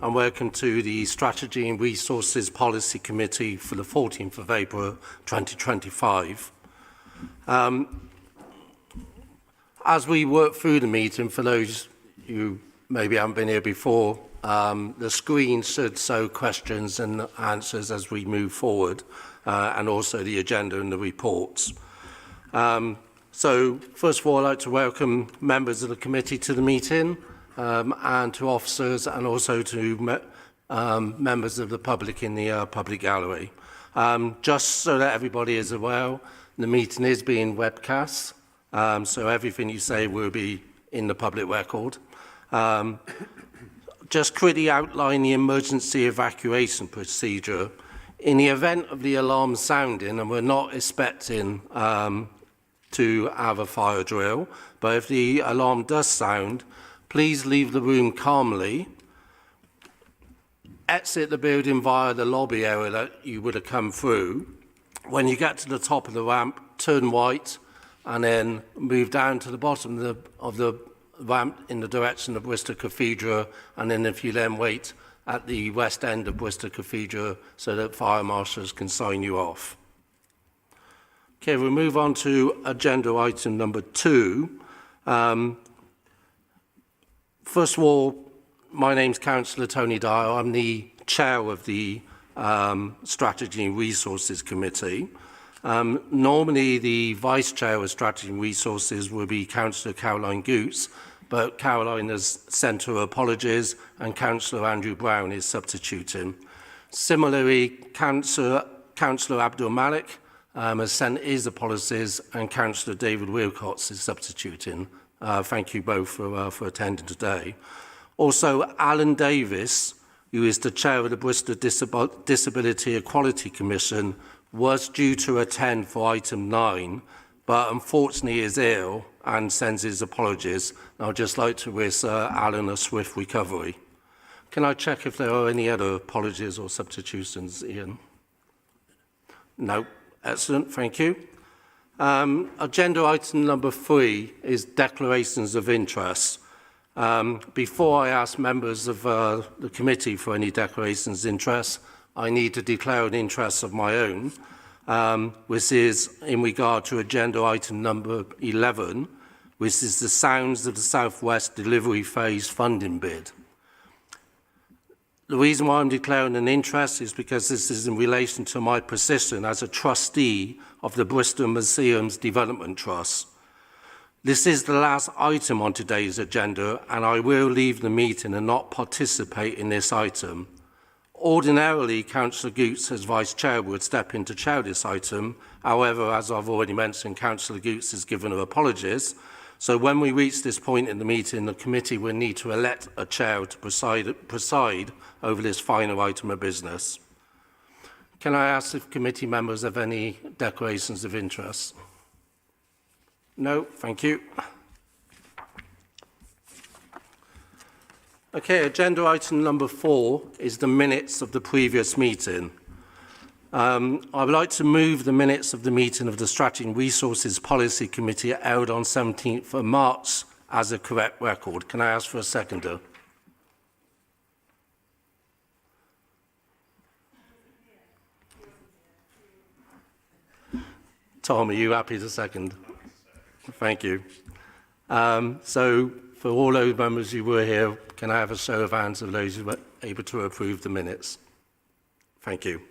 and welcome to the Strategy and Resources Policy Committee for the 14th of April 2025. As we work through the meeting, for those who maybe haven't been here before, the screen should show questions and answers as we move forward, and also the agenda and the reports. So first of all, I'd like to welcome members of the committee to the meeting, and to officers and also to members of the public in the public gallery. Just so that everybody is aware, the meeting is being webcast, so everything you say will be in the public record. Just quickly outline the emergency evacuation procedure. In the event of the alarm sounding, and we're not expecting to have a fire drill, but if the alarm does sound, please leave the room calmly, exit the building via the lobby area that you would have come through. When you get to the top of the ramp, turn right and then move down to the bottom of the ramp in the direction of Bristol Cathedral, and then if you then wait at the west end of Bristol Cathedral so that fire marshals can sign you off. Okay, we'll move on to agenda item number 2. First of all, my name's Councillor Tony Dyer. I'm the chair of the Strategy and Resources Committee. Normally, the vice chair of Strategy and Resources will be Councillor Caroline Goots, but Caroline has sent her apologies and Councillor Andrew Brown is substituting. Similarly, Councillor Abdul Malik has sent his apologies and Councillor David Wilcox is substituting. Thank you both for attending today. Also, Alan Davis, who is the chair of the Bristol Disability Equality Commission, was due to attend for item 9, but unfortunately is ill and sends his apologies. And I'd just like to wish Alan a swift recovery. Can I check if there are any other apologies or substitutions, Ian? No. Excellent, thank you. Agenda item number 3 is declarations of interest. Before I ask members of the committee for any declarations of interest, I need to declare an interest of my own, which is in regard to agenda item number 11, which is the Sounds of the South West Delivery Phase funding bid. The reason why I'm declaring an interest is because this is in relation to my position as a trustee of the Bristol Museums Development Trust. This is the last item on today's agenda, and I will leave the meeting and not participate in this item. Ordinarily, Councillor Goots, as Vice Chair, would step in to chair this item. However, as I've already mentioned, Councillor Goots has given her apologies. So when we reach this point in the meeting, the committee will need to elect a chair to preside over this final item of business. Can I ask if committee members have any declarations of interest? No, thank you. Okay, agenda item number 4 is the minutes of the previous meeting. I would like to move the minutes of the meeting of the Strategy and Resources Policy Committee held on 17th of March as a correct record. Can I ask for a seconder? Tom, are you happy to second? Thank you. So for all those members who were here, can I have a show of hands of those who were able to approve the minutes? Thank you.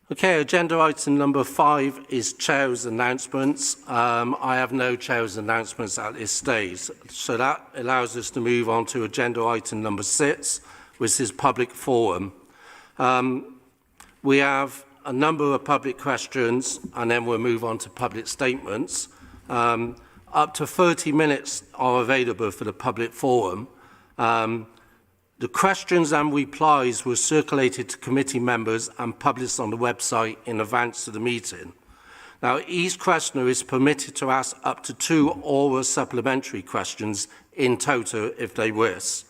Okay, agenda item number 5 is Chair's announcements. I have no Chair's announcements at this stage, so that allows us to move on to agenda item number 6, which is public forum. We have a number of public questions, and then we'll move on to public statements. Up to 30 minutes are available for the public forum. The questions and replies were circulated to committee members and published on the website in advance of the meeting. Now, each questioner is permitted to ask up to 2 oral supplementary questions in total if they wish.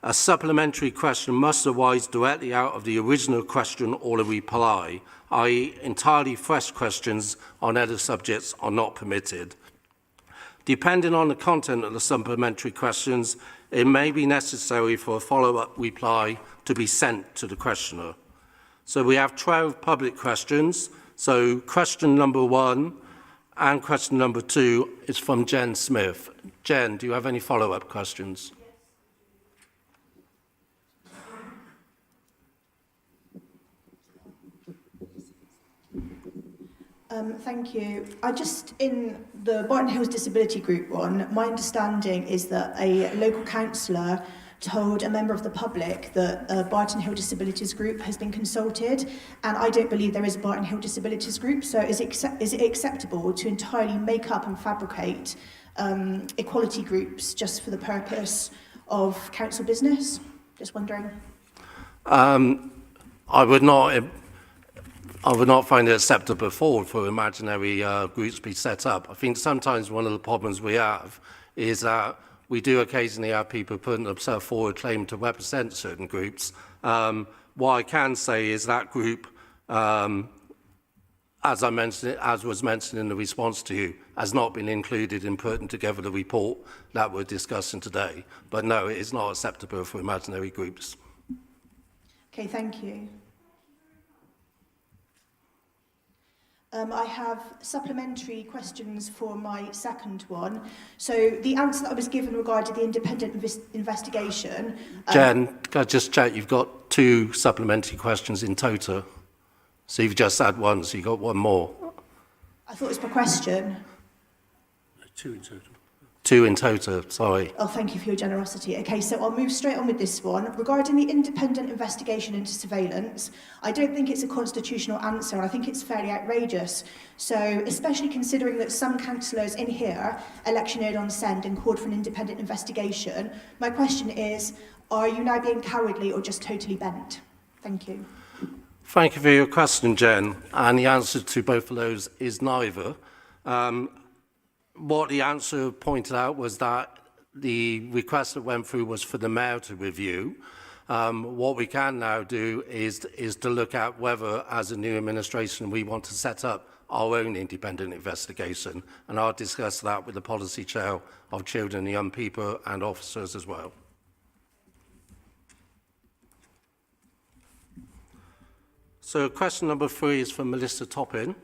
A supplementary question must arise directly out of the original question or a reply, i.e. entirely fresh questions on other subjects are not permitted. Depending on the content of the supplementary questions, it may be necessary for a follow-up reply to be sent to the questioner. So we have 12 public questions. So question number 1 and question number 2 is from Jen Smith. Jen, do you have any follow-up questions? Thank you. In the Barton Hills Disability Group one, my understanding is that a local councillor told a member of the public that a Barton Hill Disabilities Group has been consulted, and I don't believe there is a Barton Hill Disabilities Group, so is it acceptable to entirely make up and fabricate equality groups just for the purpose of council business? Just wondering. I would not find it acceptable for imaginary groups to be set up. I think sometimes one of the problems we have is that we do occasionally have people putting themselves forward claiming to represent certain groups. What I can say is that group, as was mentioned in the response to you, has not been included in putting together the report that we're discussing today. But no, it is not acceptable for imaginary groups. Okay, thank you. I have supplementary questions for my second one. So the answer that I was given regarding the independent investigation... Jen, can I just check, you've got 2 supplementary questions in total. So you've just had one, so you've got one more. I thought it was per question. 2 in total. 2 in total, sorry. Oh, thank you for your generosity. Okay, so I'll move straight on with this one. Regarding the independent investigation into surveillance, I don't think it's a constitutional answer, and I think it's fairly outrageous. So, especially considering that some councillors in here electioneered on send and called for an independent investigation, my question is, are you now being cowardly or just totally bent? Thank you. Thank you for your question, Jen. And the answer to both of those is neither. What the answer pointed out was that the request that went through was for the mayor to review. What we can now do is to look at whether, as a new administration, we want to set up our own independent investigation. And I'll discuss that with the policy chair of children and young people and officers as well. So question number 3 is from Melissa Toppin.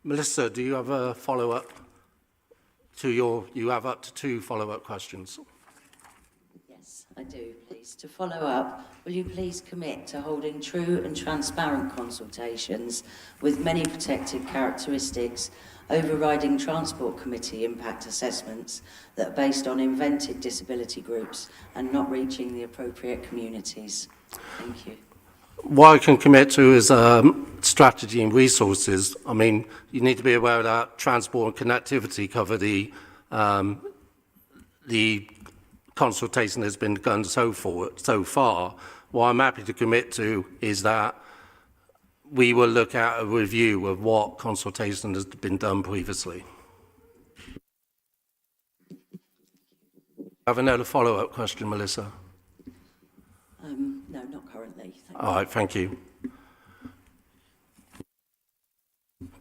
Melissa, do you have a follow-up? You have up to 2 follow-up questions. Yes, I do, please. To follow up, will you please commit to holding true and transparent consultations with many protected characteristics, overriding Transport Committee impact assessments that are based on invented disability groups and not reaching the appropriate communities? Thank you. What I can commit to is strategy and resources. I mean, you need to be aware that transport and connectivity cover the consultation that's been done so far. What I'm happy to commit to is that we will look at a review of what consultation has been done previously. I have another follow-up question, Melissa. No, not currently. Thank All right, thank you.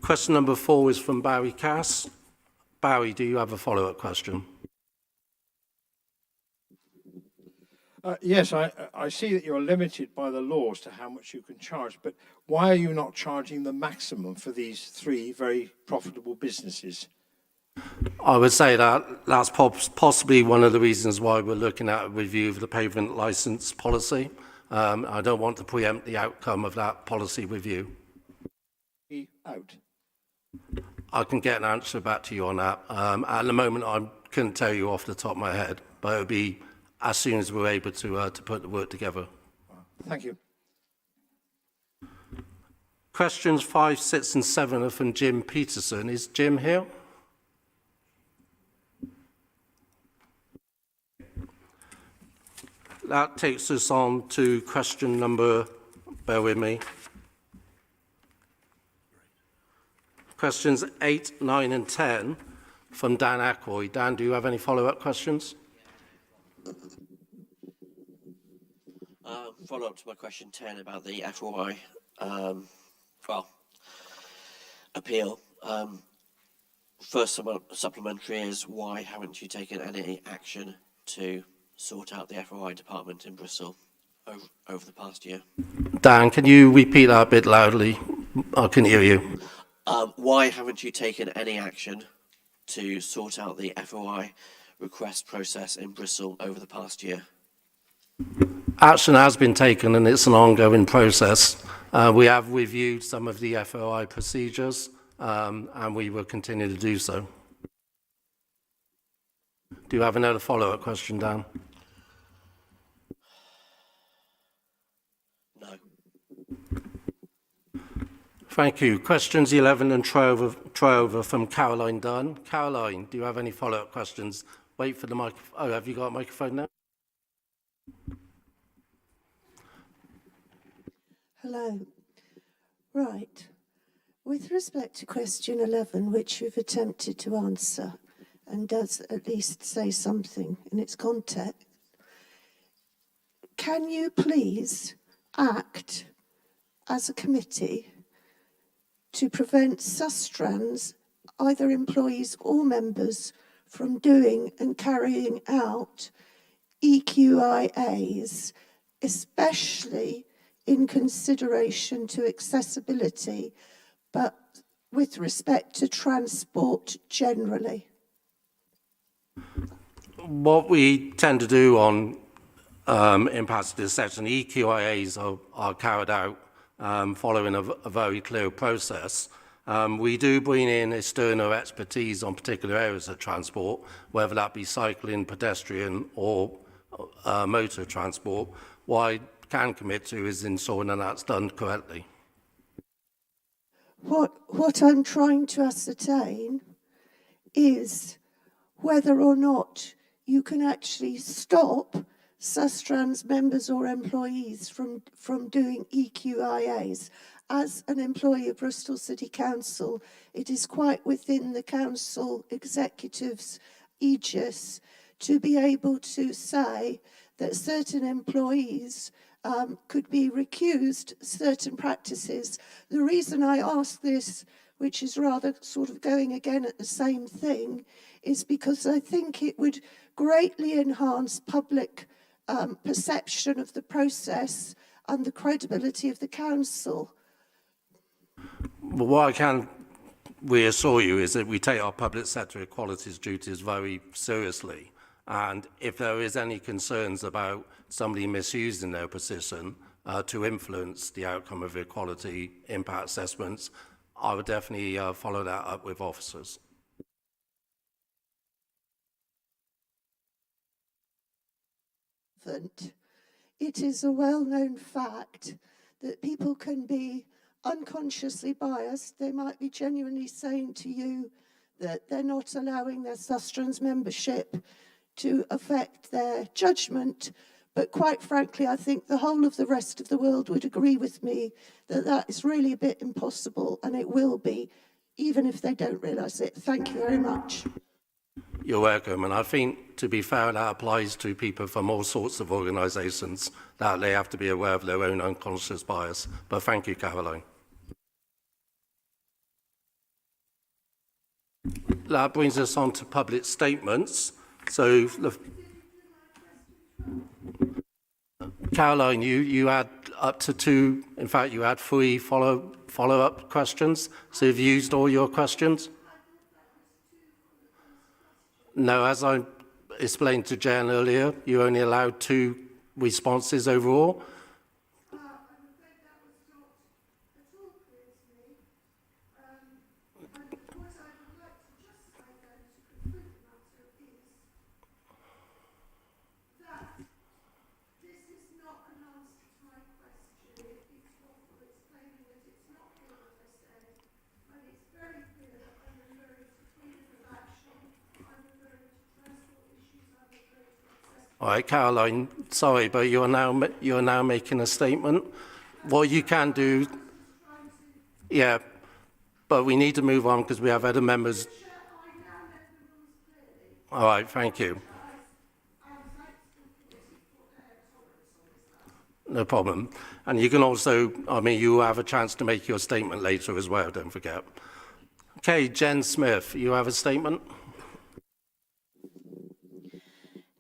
Question number 4 is from Barry Cass. Barry, do you have a follow-up question? Yes, I see that you're limited by the laws to how much you can charge, but why are you not charging the maximum for these 3 very profitable businesses? I would say that that's possibly one of the reasons why we're looking at a review of the pavement licence policy. I don't want to preempt the outcome of that policy review. Out. I can get an answer back to you on that. At the moment, I couldn't tell you off the top of my head, but it'll be as soon as we're able to put the work together. Thank you. Questions 5, 6 and 7 are from Jim Peterson. Is Jim here? That takes us on to question number, bear with me. Questions 8, 9 and 10 from Dan Ackroyd. Dan, do you have any follow-up questions? Follow up to my question 10 about the FOI appeal. first supplementary is, why haven't you taken any action to sort out the FOI department in Bristol over the past year? Dan, can you repeat that a bit loudly? I can hear you. Why haven't you taken any action to sort out the FOI request process in Bristol over the past year? Action has been taken and it's an ongoing process. We have reviewed some of the FOI procedures and we will continue to do so. Do you have another follow-up question, Dan? No. Thank you. Questions 11 and 12 are from Caroline Dunn. Caroline, do you have any follow-up questions? Wait for the microphone. Oh, have you got a microphone now? Hello. Right. With respect to question 11, which you've attempted to answer, and does at least say something in its context, can you please act as a committee to prevent Sustrans, either employees or members, from doing and carrying out EQIAs, especially in consideration to accessibility, but with respect to transport generally? What we tend to do on impacts assessment, EQIAs are carried out following a very clear process. We do bring in external expertise on particular areas of transport, whether that be cycling, pedestrian or motor transport. What I can commit to is ensuring that that's done correctly. What I'm trying to ascertain is whether or not you can actually stop Sustrans members or employees from doing EQIAs. As an employee of Bristol City Council, it is quite within the council executive's aegis to be able to say that certain employees could be recused certain practices. The reason I ask this, which is rather sort of going again at the same thing, is because I think it would greatly enhance public perception of the process and the credibility of the council. But what I can reassure you is that we take our public sector equalities duties very seriously. And if there is any concerns about somebody misusing their position to influence the outcome of equality impact assessments, I would definitely follow that up with officers. It is a well-known fact that people can be unconsciously biased. They might be genuinely saying to you that they're not allowing their Sustrans membership to affect their judgment, but quite frankly, I think the whole of the rest of the world would agree with me that that is really a bit impossible, and it will be, even if they don't realise it. Thank you very much. You're welcome, and I think, to be fair, that applies to people from all sorts of organisations, that they have to be aware of their own unconscious bias. But thank you, Caroline. That brings us on to public statements. So, Caroline, you had up to 2, in fact, you had 3 follow-up questions. So you've used all your questions? No, as I explained to Jen earlier, you're only allowed 2 responses overall. All right, Caroline, sorry, but you're now making a statement. What you can do, yeah, but we need to move on because we have other members. All right, thank you. No problem. And you can also, I mean, you have a chance to make your statement later as well, don't forget. Okay, Jen Smith, you have a statement?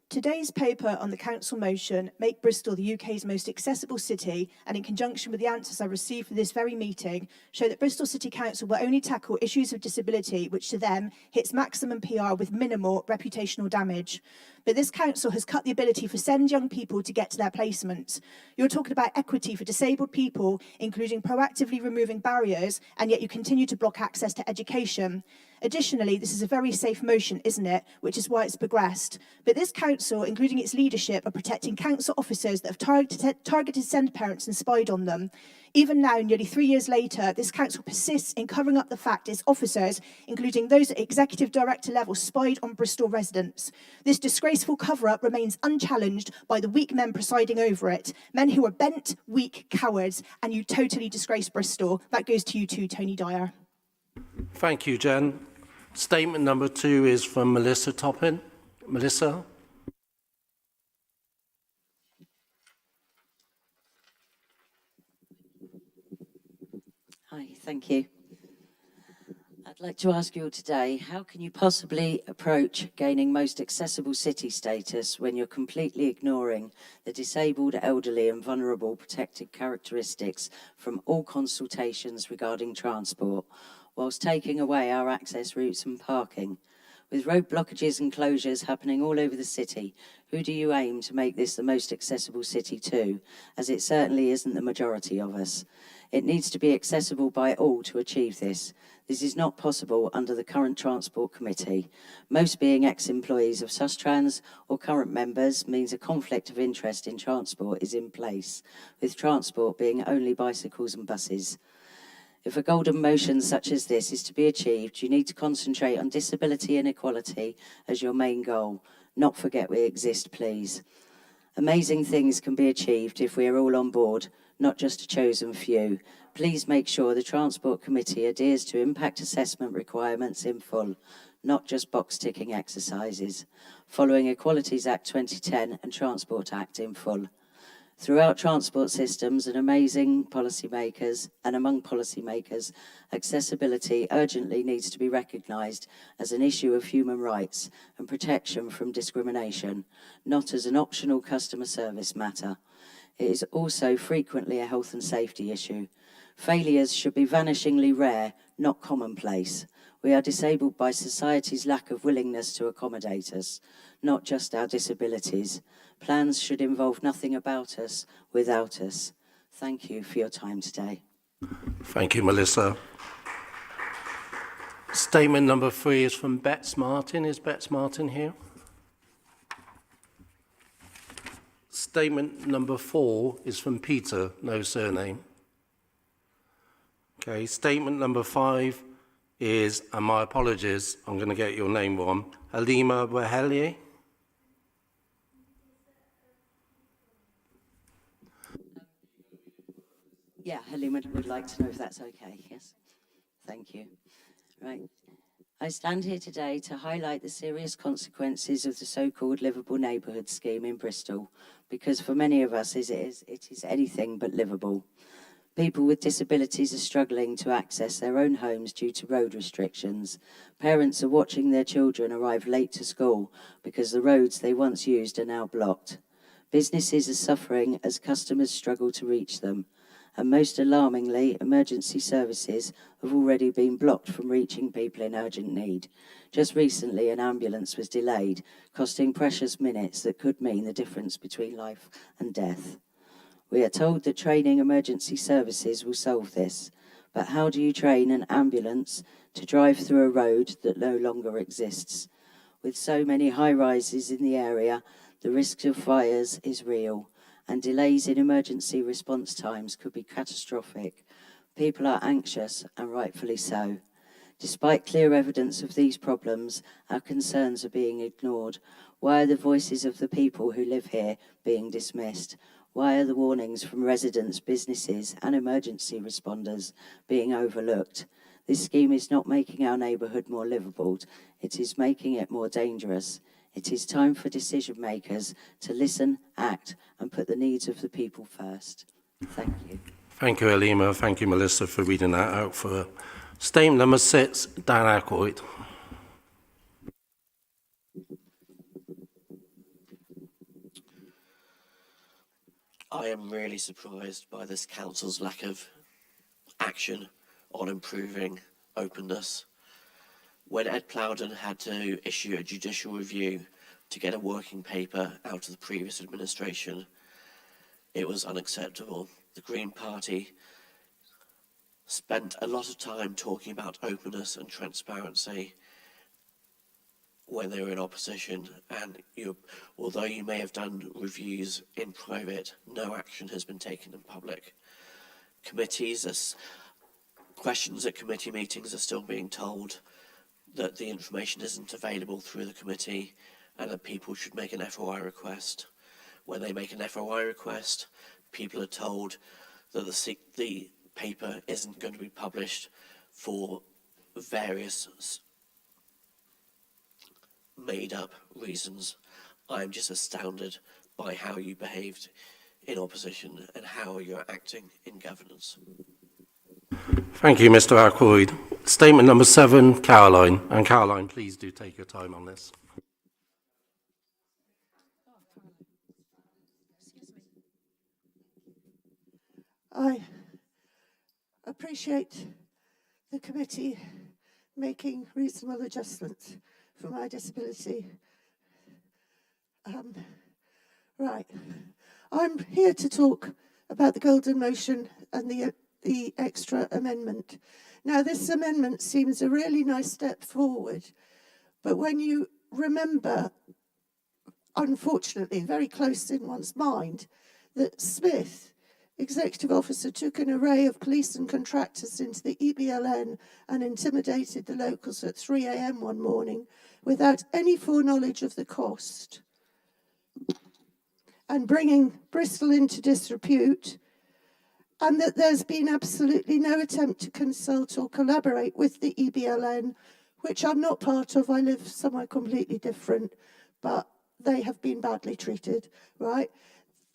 Today's paper on the council motion, Make Bristol the UK's most accessible city, and in conjunction with the answers I received for this very meeting, show that Bristol City Council will only tackle issues of disability, which to them hits maximum PR with minimal reputational damage. But this council has cut the ability for SEND young people to get to their placements. You're talking about equity for disabled people, including proactively removing barriers, and yet you continue to block access to education. Additionally, this is a very safe motion, isn't it? Which is why it's progressed. But this council, including its leadership, are protecting council officers that have targeted SEND parents and spied on them. Even now, nearly 3 years later, this council persists in covering up the fact its officers, including those at executive director level, spied on Bristol residents. This disgraceful cover-up remains unchallenged by the weak men presiding over it. Men who are bent, weak, cowards, and you totally disgrace Bristol. That goes to you too, Tony Dyer. Thank you, Jen. Statement number 2 is from Melissa Toppin. Melissa? Hi, thank you. I'd like to ask you all today, how can you possibly approach gaining most accessible city status when you're completely ignoring the disabled, elderly and vulnerable protected characteristics from all consultations regarding transport, whilst taking away our access routes and parking? With road blockages and closures happening all over the city, who do you aim to make this the most accessible city to, as it certainly isn't the majority of us? It needs to be accessible by all to achieve this. This is not possible under the current Transport Committee. Most being ex-employees of Sustrans or current members means a conflict of interest in transport is in place, with transport being only bicycles and buses. If a golden motion such as this is to be achieved, you need to concentrate on disability and equality as your main goal. Not forget we exist, please. Amazing things can be achieved if we are all on board, not just a chosen few. Please make sure the Transport Committee adheres to impact assessment requirements in full, not just box-ticking exercises, following Equalities Act 2010 and Transport Act in full. Throughout transport systems and among policymakers, accessibility urgently needs to be recognised as an issue of human rights and protection from discrimination, not as an optional customer service matter. It is also frequently a health and safety issue. Failures should be vanishingly rare, not commonplace. We are disabled by society's lack of willingness to accommodate us, not just our disabilities. Plans should involve nothing about us without us. Thank you for your time today. Thank you, Melissa. Statement number 3 is from Bets Martin. Is Bets Martin here? Statement number 4 is from Peter, no surname. Okay, statement number 5 is, and my apologies, I'm going to get your name wrong, Halima Waheli. Yeah, Halima would like to know if that's okay, yes? Thank you. Right. I stand here today to highlight the serious consequences of the so-called livable neighbourhood scheme in Bristol, because for many of us it is anything but livable. People with disabilities are struggling to access their own homes due to road restrictions. Parents are watching their children arrive late to school because the roads they once used are now blocked. Businesses are suffering as customers struggle to reach them. And most alarmingly, emergency services have already been blocked from reaching people in urgent need. Just recently, an ambulance was delayed, costing precious minutes that could mean the difference between life and death. We are told that training emergency services will solve this, but how do you train an ambulance to drive through a road that no longer exists? With so many high-rises in the area, the risk of fires is real, and delays in emergency response times could be catastrophic. People are anxious, and rightfully so. Despite clear evidence of these problems, our concerns are being ignored. Why are the voices of the people who live here being dismissed? Why are the warnings from residents, businesses, and emergency responders being overlooked? This scheme is not making our neighbourhood more livable, it is making it more dangerous. It is time for decision makers to listen, act, and put the needs of the people first. Thank you. Thank you, Halima. Thank you, Melissa, for reading that out for us. Statement number 6, Dan Aykroyd. I am really surprised by this council's lack of action on improving openness. When Ed Plowden had to issue a judicial review to get a working paper out of the previous administration, it was unacceptable. The Green Party spent a lot of time talking about openness and transparency when they were in opposition, and although you may have done reviews in private, no action has been taken in public. Questions at committee meetings are still being told that the information isn't available through the committee and that people should make an FOI request. When they make an FOI request, people are told that the paper isn't going to be published for various made-up reasons. I'm just astounded by how you behaved in opposition and how you're acting in governance. Thank you, Mr. Aykroyd. Statement number 7, Caroline. And Caroline, please do take your time on this. I appreciate the committee making reasonable adjustments for my disability. Right. I'm here to talk about the golden motion and the extra amendment. Now, this amendment seems a really nice step forward, but when you remember, unfortunately, very close in one's mind, that Smith, executive officer, took an array of police and contractors into the EBLN and intimidated the locals at 3 a.m. one morning without any foreknowledge of the cost, and bringing Bristol into disrepute, and that there's been absolutely no attempt to consult or collaborate with the EBLN, which I'm not part of. I live somewhere completely different, but they have been badly treated, right?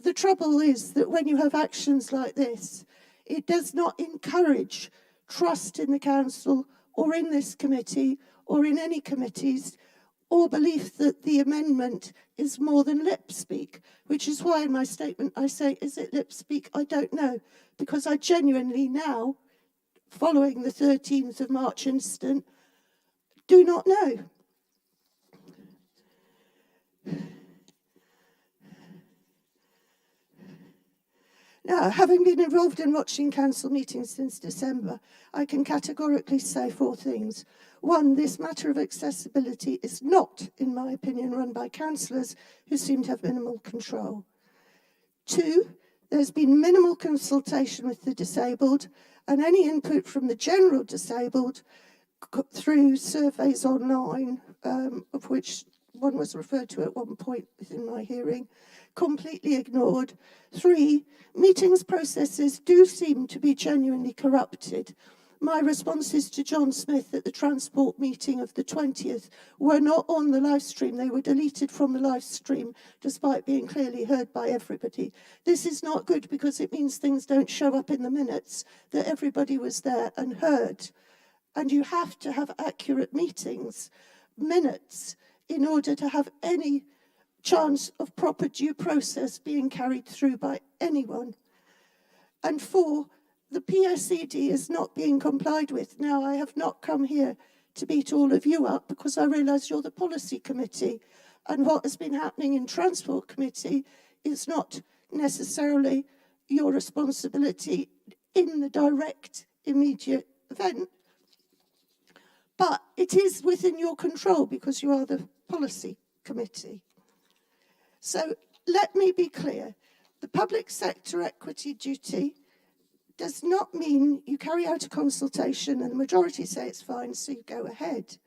The trouble is that when you have actions like this, it does not encourage trust in the council or in this committee or in any committees, or belief that the amendment is more than lip speak, which is why in my statement I say, is it lip speak? I don't know, because I genuinely now, following the 13th of March incident, do not know. Now, having been involved in watching council meetings since December, I can categorically say 4 things. 1, this matter of accessibility is not, in my opinion, run by councillors who seem to have minimal control. 2, there's been minimal consultation with the disabled, and any input from the general disabled through surveys online, of which one was referred to at one point within my hearing, completely ignored. 3, meetings processes do seem to be genuinely corrupted. My responses to John Smith at the transport meeting of the 20th were not on the live stream. They were deleted from the live stream, despite being clearly heard by everybody. This is not good because it means things don't show up in the minutes, that everybody was there and heard. And you have to have accurate minutes, in order to have any chance of proper due process being carried through by anyone. And 4, the PSED is not being complied with. Now, I have not come here to beat all of you up because I realise you're the policy committee, and what has been happening in Transport Committee is not necessarily your responsibility in the direct, immediate event, but it is within your control because you are the policy committee. So let me be clear. The public sector equity duty does not mean you carry out a consultation and the majority say it's fine, so you go ahead.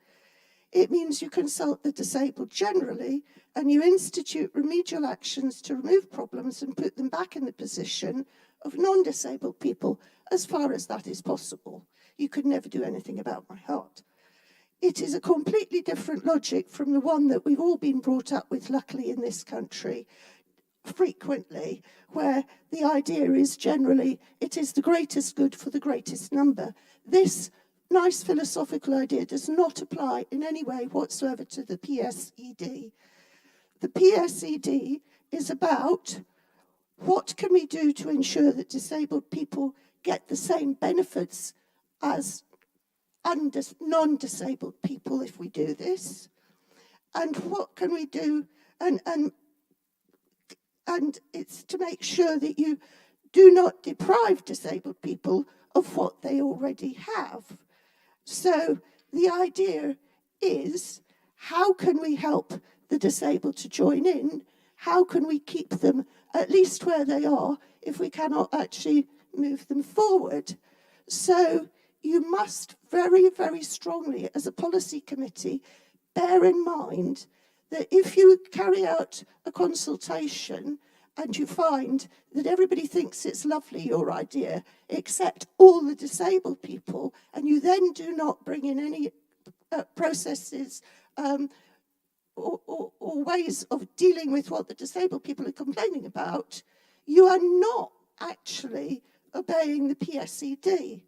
It means you consult the disabled generally and you institute remedial actions to remove problems and put them back in the position of non-disabled people as far as that is possible. You could never do anything about my heart. It is a completely different logic from the one that we've all been brought up with, luckily, in this country, frequently, where the idea is generally it is the greatest good for the greatest number. This nice philosophical idea does not apply in any way whatsoever to the PSED. The PSED is about what can we do to ensure that disabled people get the same benefits as non-disabled people if we do this, and what can we do, and it's to make sure that you do not deprive disabled people of what they already have. So the idea is, how can we help the disabled to join in? How can we keep them at least where they are if we cannot actually move them forward? So you must very, very strongly, as a policy committee, bear in mind that if you carry out a consultation and you find that everybody thinks it's lovely, your idea, except all the disabled people, and you then do not bring in any processes or ways of dealing with what the disabled people are complaining about, you are not actually obeying the PSED.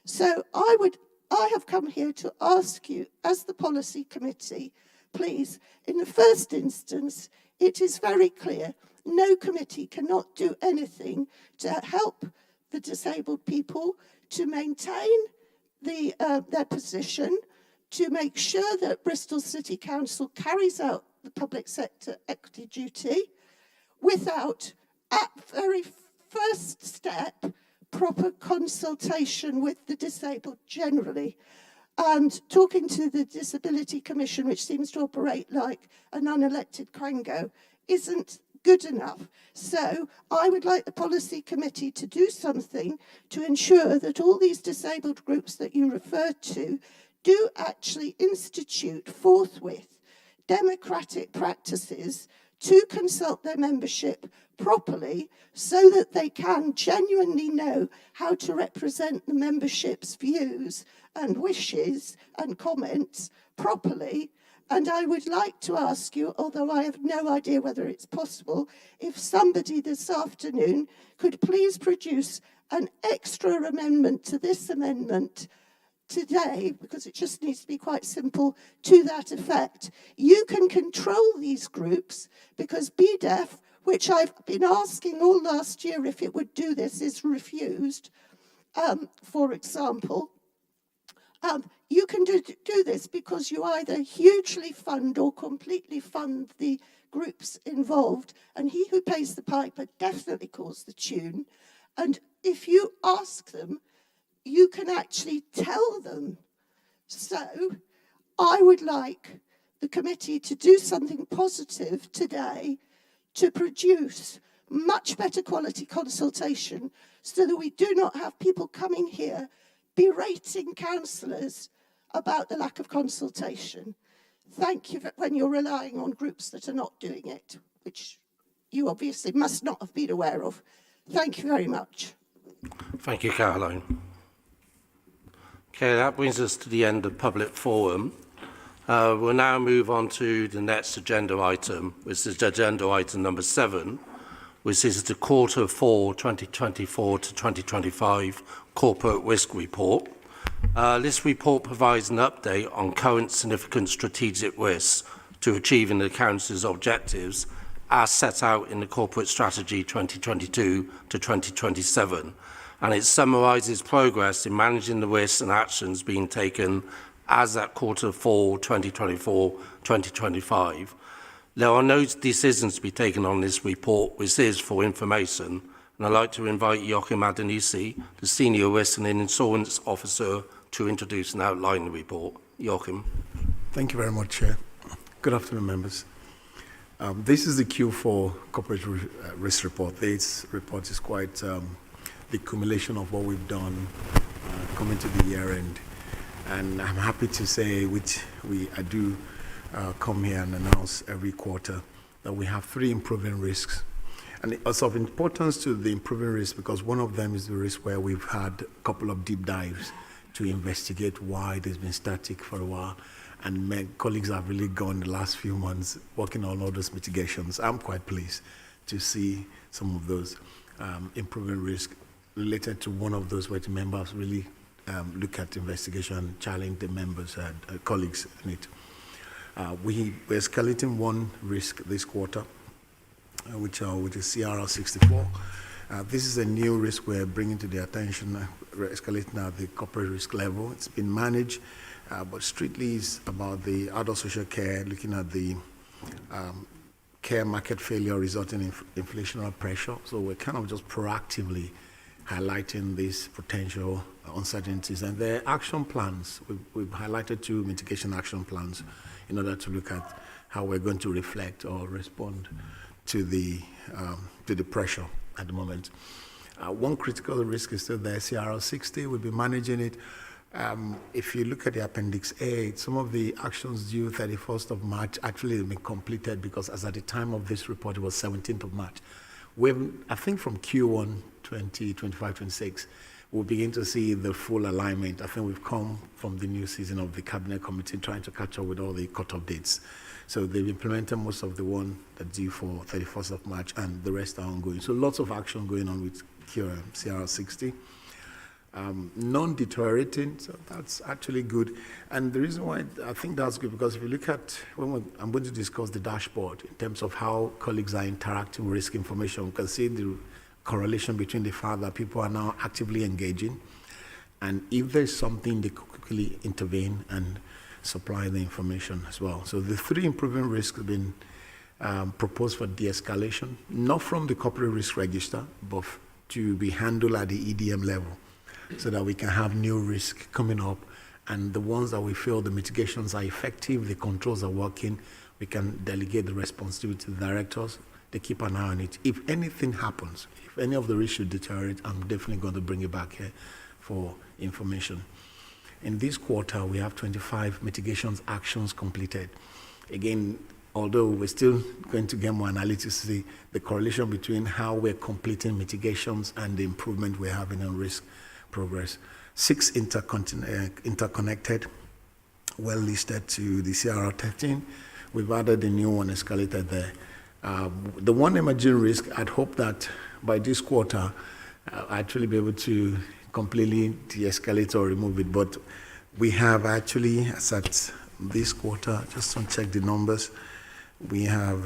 So I have come here to ask you, as the policy committee, please, in the first instance, it is very clear, no committee cannot do anything to help the disabled people to maintain their position, to make sure that Bristol City Council carries out the public sector equity duty without, at very first step, proper consultation with the disabled generally. And talking to the Disability Commission, which seems to operate like an unelected Quango, isn't good enough. So I would like the policy committee to do something to ensure that all these disabled groups that you refer to do actually institute forthwith democratic practices to consult their membership properly so that they can genuinely know how to represent the membership's views and wishes and comments properly. And I would like to ask you, although I have no idea whether it's possible, if somebody this afternoon could please produce an extra amendment to this amendment today, because it just needs to be quite simple, to that effect. You can control these groups because BDEF, which I've been asking all last year if it would do this, is refused, for example. You can do this because you either hugely fund or completely fund the groups involved, and he who pays the piper definitely calls the tune. And if you ask them, you can actually tell them. So I would like the committee to do something positive today to produce much better quality consultation so that we do not have people coming here berating councillors about the lack of consultation. Thank you when you're relying on groups that are not doing it, which you obviously must not have been aware of. Thank you very much. Thank you, Caroline. Okay, that brings us to the end of public forum. We'll now move on to the next agenda item, which is agenda item number 7, which is the Q4 2024 to 2025 Corporate Risk Report. This report provides an update on current significant strategic risks to achieving the Council's objectives as set out in the Corporate Strategy 2022 to 2027, and it summarises progress in managing the risks and actions being taken as at Q4 2024-2025. There are no decisions to be taken on this report, which is for information, and I'd like to invite Joachim Adenisi, the Senior Risk and Insurance Officer, to introduce and outline the report. Joachim. Thank you very much, Chair. Good afternoon, members. This is the Q4 Corporate Risk Report. This report is quite the accumulation of what we've done coming to the year end. And I'm happy to say, which I do come here and announce every quarter, that we have 3 improving risks. And it's of importance to the improving risk because one of them is the risk where we've had a couple of deep dives to investigate why there's been static for a while. And my colleagues have really gone the last few months working on all those mitigations. I'm quite pleased to see some of those improving risk related to one of those where the members really look at investigation and challenge the members and colleagues in it. We're escalating one risk this quarter, which is CRR 64. This is a new risk we're bringing to the attention. We're escalating at the corporate risk level. It's been managed, but strictly is about the adult social care, looking at the care market failure resulting in inflationary pressure. So we're kind of just proactively highlighting these potential uncertainties. And there are action plans. We've highlighted 2 mitigation action plans in order to look at how we're going to reflect or respond to the pressure at the moment. One critical risk is still there, CRR 60. We'll be managing it. If you look at the Appendix A, some of the actions due 31st of March actually have been completed because as at the time of this report, it was 17th of March. I think from Q1 2025-26, we'll begin to see the full alignment. I think we've come from the new season of the Cabinet Committee trying to catch up with all the cut-off dates. So they've implemented most of the one that's due for 31st of March, and the rest are ongoing. So lots of action going on with CRR 60. Non-deteriorating, so that's actually good. And the reason why I think that's good, because if you look at, I'm going to discuss the dashboard in terms of how colleagues are interacting with risk information. You can see the correlation between the fact that people are now actively engaging, and if there's something, they quickly intervene and supply the information as well. So the 3 improving risks have been proposed for de-escalation, not from the corporate risk register, but to be handled at the EDM level, so that we can have new risk coming up, and the ones that we feel the mitigations are effective, the controls are working, we can delegate the responsibility to the directors. They keep an eye on it. If anything happens, if any of the risks should deteriorate, I'm definitely going to bring it back here for information. In this quarter, we have 25 mitigations actions completed. Again, although we're still going to get more analytics to see the correlation between how we're completing mitigations and the improvement we're having on risk progress. 6 interconnected, well listed to the CRR 13. We've added a new one escalated there. The one emerging risk, I'd hope that by this quarter, I'll actually be able to completely de-escalate or remove it. But we have actually, as at this quarter, just to check the numbers, we have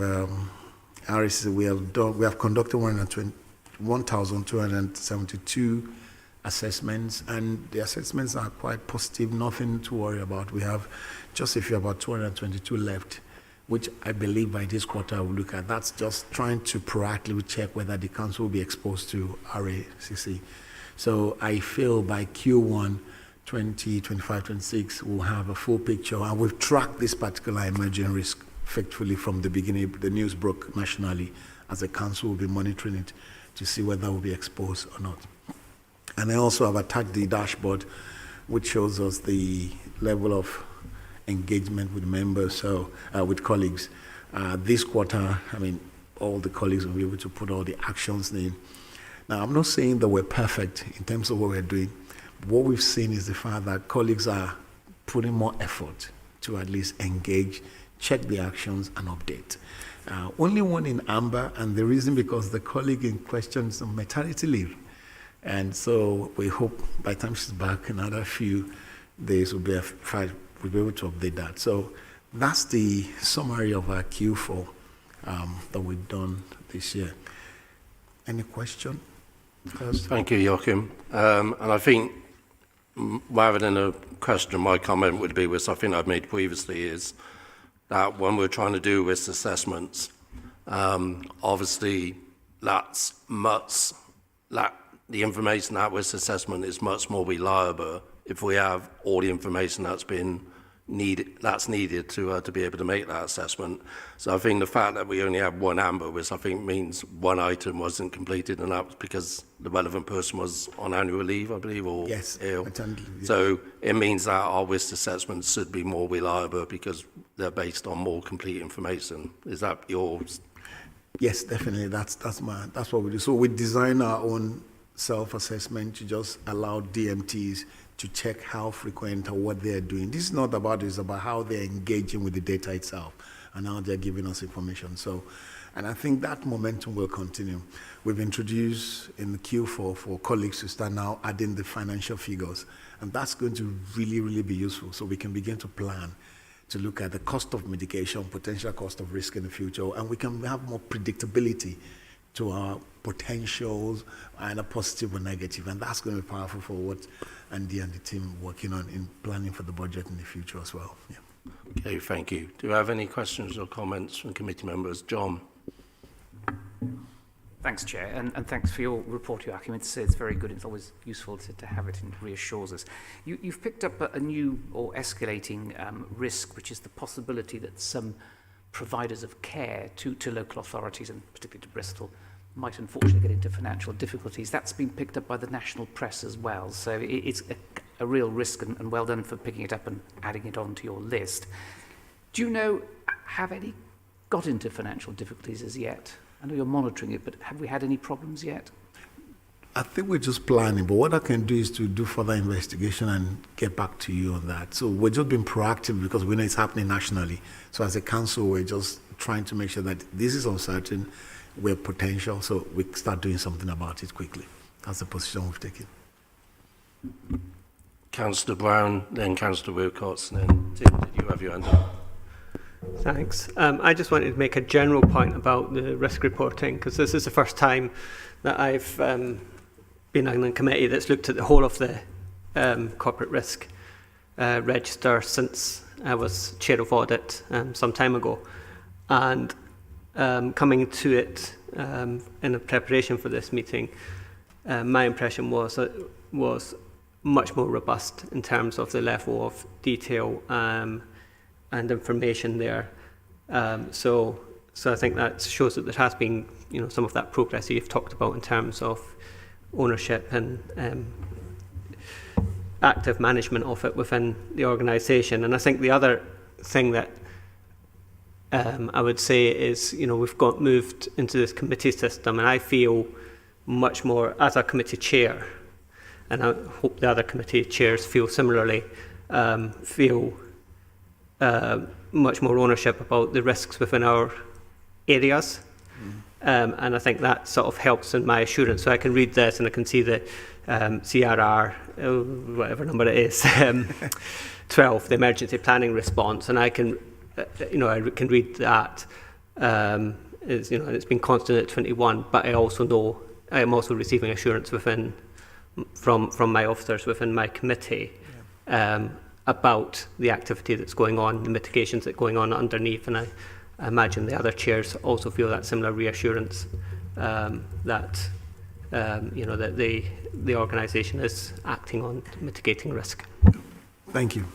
we have conducted 1,272 assessments, and the assessments are quite positive, nothing to worry about. We have just a few, about 222 left, which I believe by this quarter I will look at. That's just trying to proactively check whether the council will be exposed to RACC. So I feel by Q1 2025-26 we'll have a full picture, and we've tracked this particular emerging risk effectively from the beginning. The news broke nationally, as the council will be monitoring it to see whether we'll be exposed or not. And I also have attached the dashboard, which shows us the level of engagement with members, so with colleagues. This quarter, I mean, all the colleagues will be able to put all the actions in. Now, I'm not saying that we're perfect in terms of what we're doing. What we've seen is the fact that colleagues are putting more effort to at least engage, check the actions, and update. Only one in amber, and the reason because the colleague in question is on maternity leave. And so we hope by the time she's back, another few days we'll be able to update that. So that's the summary of our Q4 that we've done this year. Any question? Thank you, Joachim. And I think rather than a question, my comment would be, which I think I've made previously, is that when we're trying to do risk assessments, obviously that's much, the information that risk assessment is much more reliable if we have all the information that's needed to be able to make that assessment. So I think the fact that we only have one amber, which I think means one item wasn't completed, and that was because the relevant person was on annual leave, I believe, or ill. Yes. So it means that our risk assessments should be more reliable because they're based on more complete information. Is that yours? Yes, definitely. That's what we do. So we design our own self-assessment to just allow DMTs to check how frequent or what they're doing. This is not about this, it's about how they're engaging with the data itself and how they're giving us information. So And I think that momentum will continue. We've introduced in the Q4 for colleagues to start now adding the financial figures. And that's going to really, really be useful. So we can begin to plan to look at the cost of mitigation, potential cost of risk in the future, and we can have more predictability to our potentials, either positive or negative. And that's going to be powerful for what Andy and the team are working on in planning for the budget in the future as well. Yeah. Okay, thank you. Do you have any questions or comments from committee members? John. Thanks, Chair, and thanks for your report, Joachim. It's very good. It's always useful to have it, and it reassures us. You've picked up a new or escalating risk, which is the possibility that some providers of care to local authorities, and particularly to Bristol, might unfortunately get into financial difficulties. That's been picked up by the national press as well. So it's a real risk, and well done for picking it up and adding it onto your list. Do you know, have any got into financial difficulties as yet? I know you're monitoring it, but have we had any problems yet? I think we're just planning, but what I can do is to do further investigation and get back to you on that. So we're just being proactive because we know it's happening nationally. So as a council, we're just trying to make sure that this is uncertain, we're potential, so we start doing something about it quickly. That's the position we've taken. Councillor Brown, then Councillor Wilcox, and then Tim, did you have your hand up? Thanks. I just wanted to make a general point about the risk reporting, because this is the first time that I've been on a committee that's looked at the whole of the corporate risk register since I was chair of audit some time ago. And coming to it in the preparation for this meeting, my impression was that it was much more robust in terms of the level of detail and information there. So I think that shows that there has been, some of that progress that you've talked about in terms of ownership and active management of it within the organisation. And I think the other thing that I would say is, we've got moved into this committee system, and I feel much more, as a committee chair, and I hope the other committee chairs feel similarly, much more ownership about the risks within our areas. And I think that sort of helps in my assurance. So I can read this and I can see the CRR, whatever number it is, 12, the emergency planning response, and I can, I can read that. It's been constant at 21, but I also know I am also receiving assurance from my officers within my committee. About the activity that's going on, the mitigations that are going on underneath, and I imagine the other chairs also feel that similar reassurance that the organisation is acting on mitigating risk. Thank you.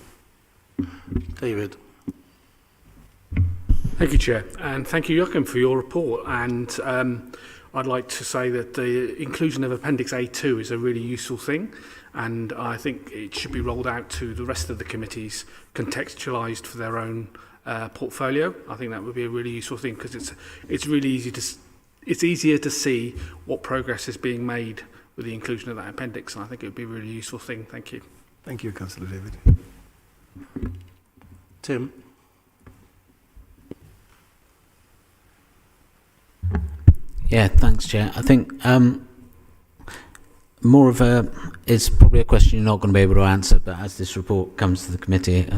David. Thank you, Chair, and thank you, Joachim, for your report. And I'd like to say that the inclusion of Appendix A2 is a really useful thing, and I think it should be rolled out to the rest of the committees, contextualised for their own portfolio. I think that would be a really useful thing, because it's really easier to see what progress is being made with the inclusion of that appendix, and I think it would be a really useful thing. Thank you. Thank you, Councillor David. Tim. Yeah, thanks, Chair. I think it's probably a question you're not going to be able to answer, but as this report comes to the committee,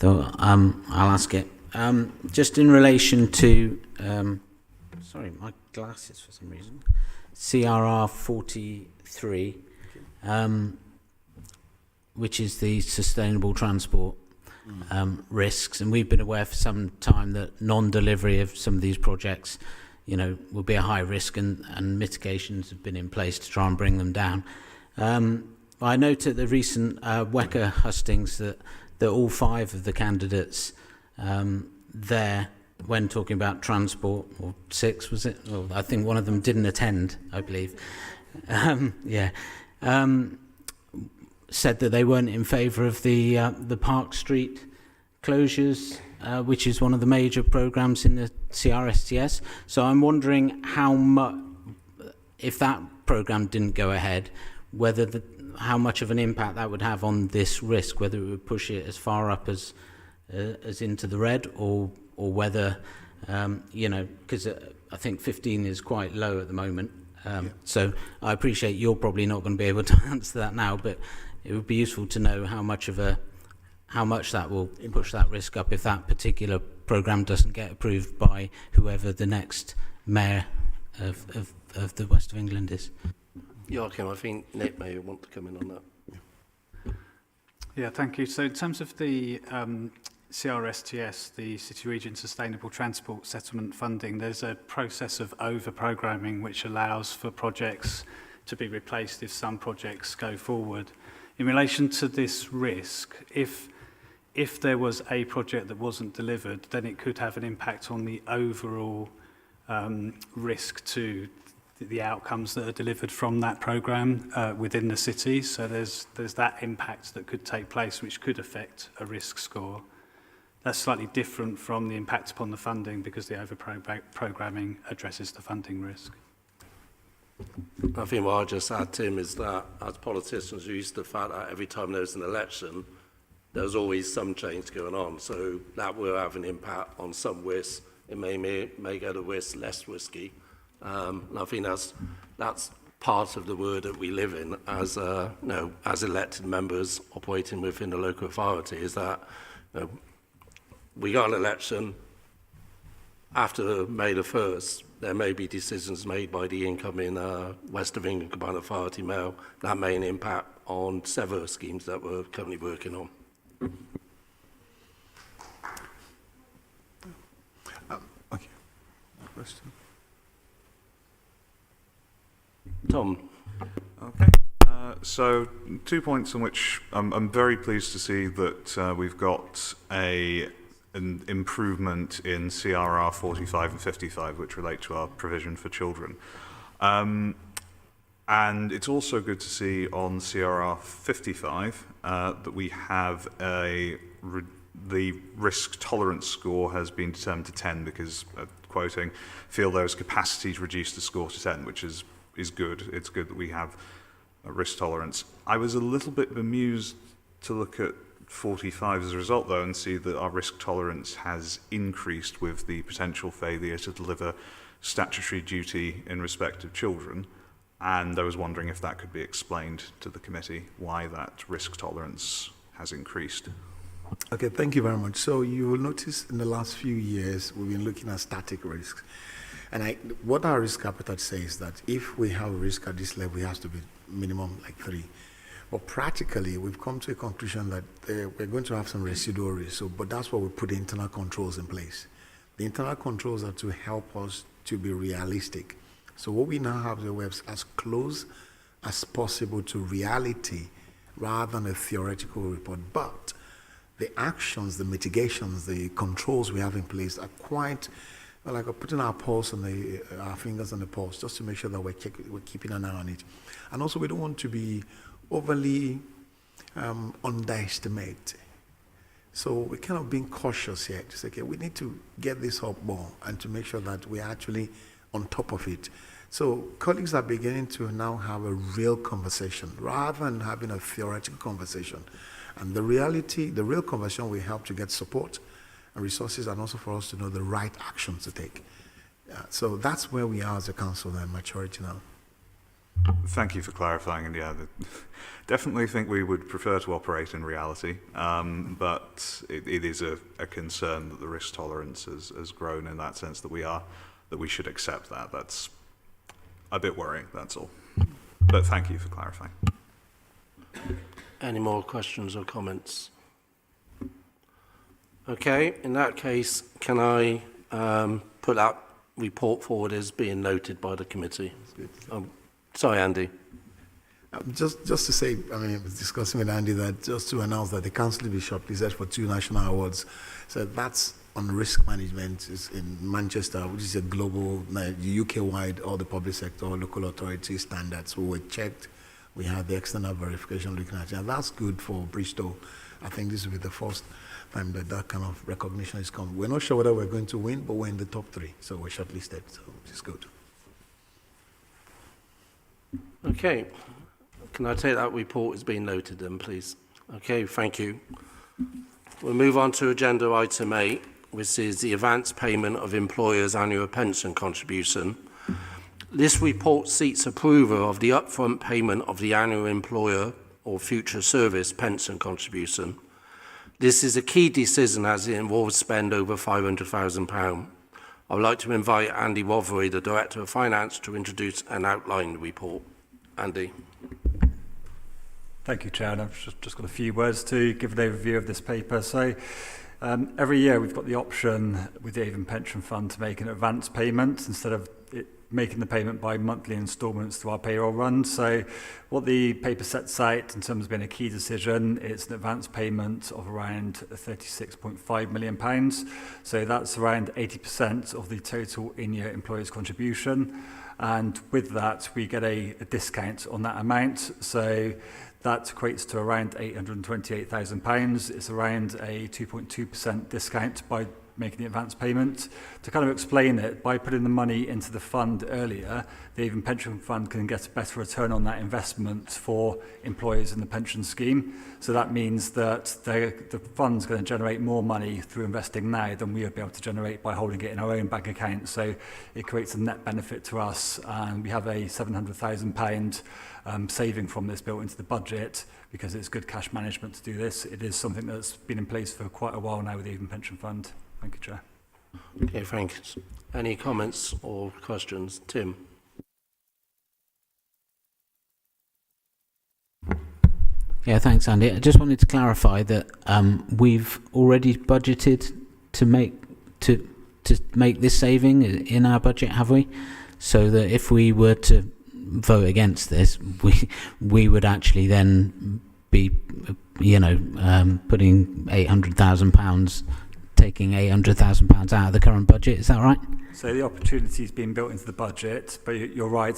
I'll ask it. Just in relation to, sorry, my glasses for some reason, CRR 43, which is the sustainable transport risks, and we've been aware for some time that non-delivery of some of these projects will be a high risk, and mitigations have been in place to try and bring them down. I note at the recent WECA hustings that all 5 of the candidates there, when talking about transport, or 6 was it? Well, I think one of them didn't attend, I believe. Said that they weren't in favour of the Park Street closures, which is one of the major programmes in the CRSTS. So I'm wondering how much, if that programme didn't go ahead, how much of an impact that would have on this risk, whether it would push it as far up as into the red, or whether You know, because I think 15 is quite low at the moment. So I appreciate you're probably not going to be able to answer that now, but it would be useful to know how much that will push that risk up if that particular programme doesn't get approved by whoever the next mayor of the West of England is. Joachim, I think Nick may want to come in on that. Yeah, thank you. So in terms of the CRSTS, the City Region Sustainable Transport Settlement Funding, there's a process of over-programming which allows for projects to be replaced if some projects go forward. In relation to this risk, if there was a project that wasn't delivered, then it could have an impact on the overall risk to the outcomes that are delivered from that programme within the city. So there's that impact that could take place, which could affect a risk score. That's slightly different from the impact upon the funding because the over-programming addresses the funding risk. I think what I'll just add, Tim, is that as politicians, we're used to the fact that every time there's an election, there's always some change going on. So that will have an impact on some risks. It may make other risks less risky. And I think that's part of the world that we live in as as elected members operating within the local authority, is that we got an election. After May the 1st, there may be decisions made by the incoming West of England Combined Authority mayor that may have an impact on several schemes that we're currently working on. Okay. Question. Tom. Okay. So 2 points on which I'm very pleased to see that we've got an improvement in CRR 45 and 55, which relate to our provision for children. And it's also good to see on CRR 55 that we have the risk tolerance score has been determined to 10 because, quoting, feel those capacities reduce the score to 10, which is good. It's good that we have a risk tolerance. I was a little bit bemused to look at 45 as a result, though, and see that our risk tolerance has increased with the potential failure to deliver statutory duty in respect of children. And I was wondering if that could be explained to the committee, why that risk tolerance has increased. Okay, thank you very much. So you will notice in the last few years, we've been looking at static risks. And what our risk appetite says that if we have a risk at this level, it has to be minimum like 3. But practically, we've come to a conclusion that we're going to have some residual risk. But that's why we put the internal controls in place. The internal controls are to help us to be realistic. So what we now have is as close as possible to reality rather than a theoretical report. But the actions, the mitigations, the controls we have in place are quite like putting our pulse on our fingers on the pulse just to make sure that we're keeping an eye on it. And also, we don't want to be overly underestimate. So we're kind of being cautious here to say, okay, we need to get this up more and to make sure that we're actually on top of it. So colleagues are beginning to now have a real conversation rather than having a theoretical conversation. And the real conversation will help to get support and resources, and also for us to know the right actions to take. So that's where we are as a council and maturity now. Thank you for clarifying. And yeah, definitely think we would prefer to operate in reality, but it is a concern that the risk tolerance has grown in that sense that we should accept that. That's a bit worrying, that's all. But thank you for clarifying. Any more questions or comments? Okay, in that case, can I put that report forward as being noted by the committee? Sorry, Andy. Just to say, I was discussing with Andy that just to announce that the council will be shortlisted for 2 national awards. So that's on risk management is in Manchester, which is a global, UK-wide, all the public sector, local authority standards. We were checked. We had the external verification looking at it. And that's good for Bristol. I think this will be the first time that kind of recognition is come. We're not sure whether we're going to win, but we're in the top 3. So we're shortlisted, so which is good. Okay. Can I take that report as being noted then, please? Okay, thank you. We'll move on to agenda item 8, which is the advance payment of employers' annual pension contribution. This report seeks approval of the upfront payment of the annual employer or future service pension contribution. This is a key decision as it involves spend over £500,000. I would like to invite Andy Rothery, the Director of Finance, to introduce and outline the report. Andy. Thank you, Chair. And I've just got a few words to give an overview of this paper. So every year we've got the option with the Avon Pension Fund to make an advance payment instead of making the payment by monthly instalments to our payroll run. So what the paper sets out in terms of being a key decision, it's an advance payment of around £36.5 million. So that's around 80% of the total in-year employer's contribution. And with that, we get a discount on that amount. So that equates to around £828,000. It's around a 2.2% discount by making the advance payment. To kind of explain it, by putting the money into the fund earlier, the Avon Pension Fund can get a better return on that investment for employers in the pension scheme. So that means that the fund's going to generate more money through investing now than we would be able to generate by holding it in our own bank account. So it creates a net benefit to us, and we have a £700,000 saving from this built into the budget because it's good cash management to do this. It is something that's been in place for quite a while now with the Avon Pension Fund. Thank you, Chair. Okay, thanks. Any comments or questions? Tim? Yeah, thanks, Andy. I just wanted to clarify that we've already budgeted to make this saving in our budget, have we? So that if we were to vote against this, we would actually then be, putting £800,000, taking £800,000 out of the current budget. Is that right? So the opportunity has been built into the budget, but you're right.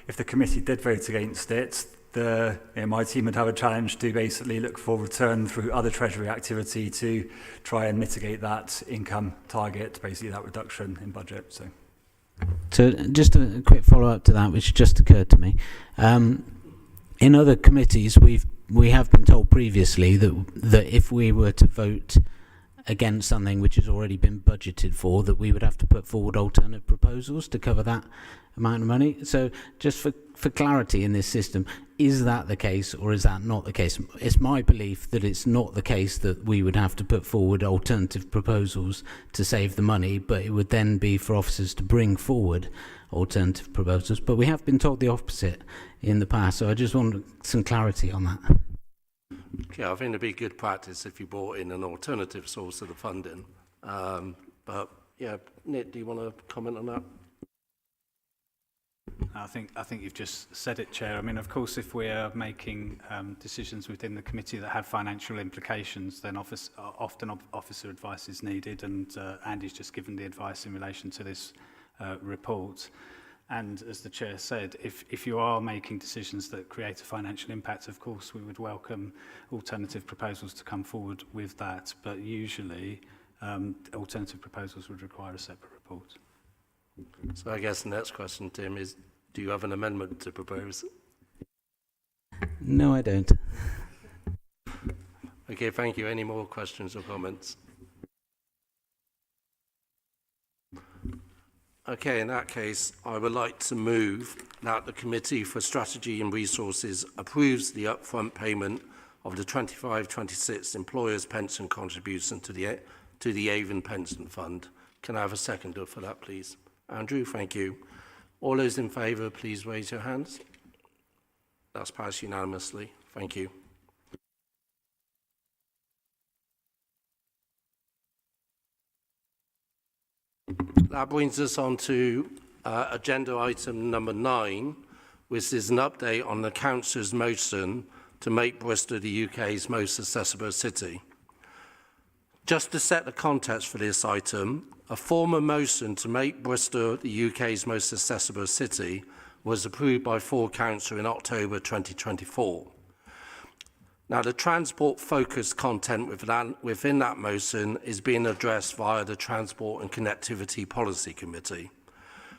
If the committee did vote against it, my team would have a challenge to basically look for return through other Treasury activity to try and mitigate that income target, basically that reduction in budget. So just a quick follow-up to that, which just occurred to me. In other committees, we have been told previously that if we were to vote against something which has already been budgeted for, that we would have to put forward alternate proposals to cover that amount of money. So just for clarity in this system, is that the case or is that not the case? It's my belief that it's not the case that we would have to put forward alternative proposals to save the money, but it would then be for officers to bring forward alternative proposals. But we have been told the opposite in the past, so I just want some clarity on that. Okay, I think it'd be good practice if you brought in an alternative source of the funding. But yeah, Nick, do you want to comment on that? I think you've just said it, Chair. I mean, of course, if we are making decisions within the committee that have financial implications, then often officer advice is needed, and Andy's just given the advice in relation to this report. And as the Chair said, if you are making decisions that create a financial impact, of course, we would welcome alternative proposals to come forward with that. But usually, alternative proposals would require a separate report. So I guess the next question, Tim, is do you have an amendment to propose? No, I don't. Okay, thank you. Any more questions or comments? Okay, in that case, I would like to move that the Committee for Strategy and Resources approves the upfront payment of the 25-26 employers' pension contribution to the Avon Pension Fund. Can I have a seconder for that, please? Andrew, thank you. All those in favour, please raise your hands. That's passed unanimously. Thank you. That brings us on to agenda item number 9, which is an update on the Council's motion to make Bristol the UK's most accessible city. Just to set the context for this item, a former motion to make Bristol the UK's most accessible city was approved by full council in October 2024. Now, the transport-focused content within that motion is being addressed via the Transport and Connectivity Policy Committee.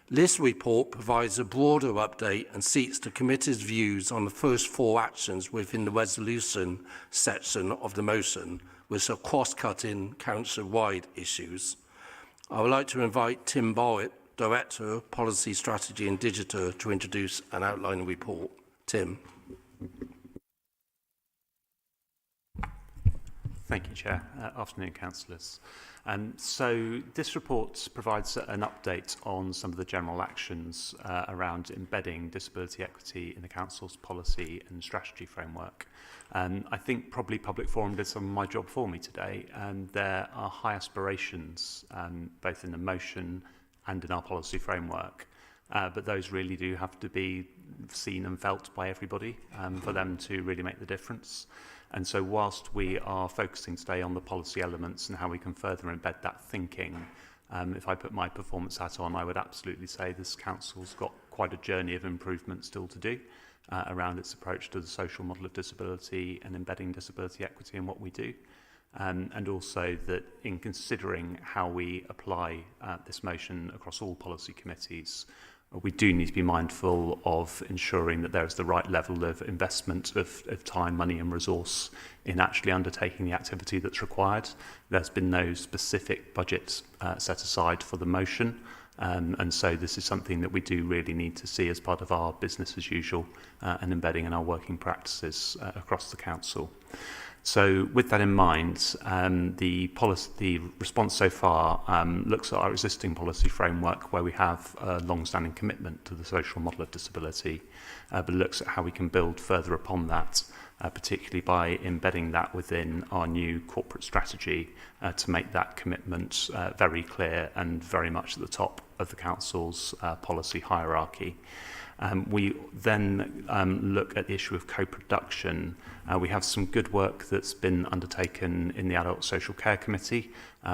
This report provides a broader update and seeks the committee's views on the first 4 actions within the resolution section of the motion, which are cross-cutting council-wide issues. I would like to invite Tim Bowett, Director of Policy, Strategy and Digital, to introduce and outline the report. Tim. Thank you, Chair. Afternoon, councillors. So this report provides an update on some of the general actions around embedding disability equity in the council's policy and strategy framework. I think probably Public Forum did some of my job for me today, and there are high aspirations both in the motion and in our policy framework. But those really do have to be seen and felt by everybody for them to really make the difference. And so whilst we are focusing today on the policy elements and how we can further embed that thinking, if I put my performance hat on, I would absolutely say this council's got quite a journey of improvement still to do around its approach to the social model of disability and embedding disability equity in what we do. And also that in considering how we apply this motion across all policy committees, we do need to be mindful of ensuring that there is the right level of investment of time, money and resource in actually undertaking the activity that's required. There's been no specific budget set aside for the motion, and so this is something that we do really need to see as part of our business as usual and embedding in our working practices across the council. So with that in mind, the response so far looks at our existing policy framework where we have a long-standing commitment to the social model of disability, but looks at how we can build further upon that, particularly by embedding that within our new corporate strategy to make that commitment very clear and very much at the top of the council's policy hierarchy. We then look at the issue of co-production. We have some good work that's been undertaken in the Adult Social Care Committee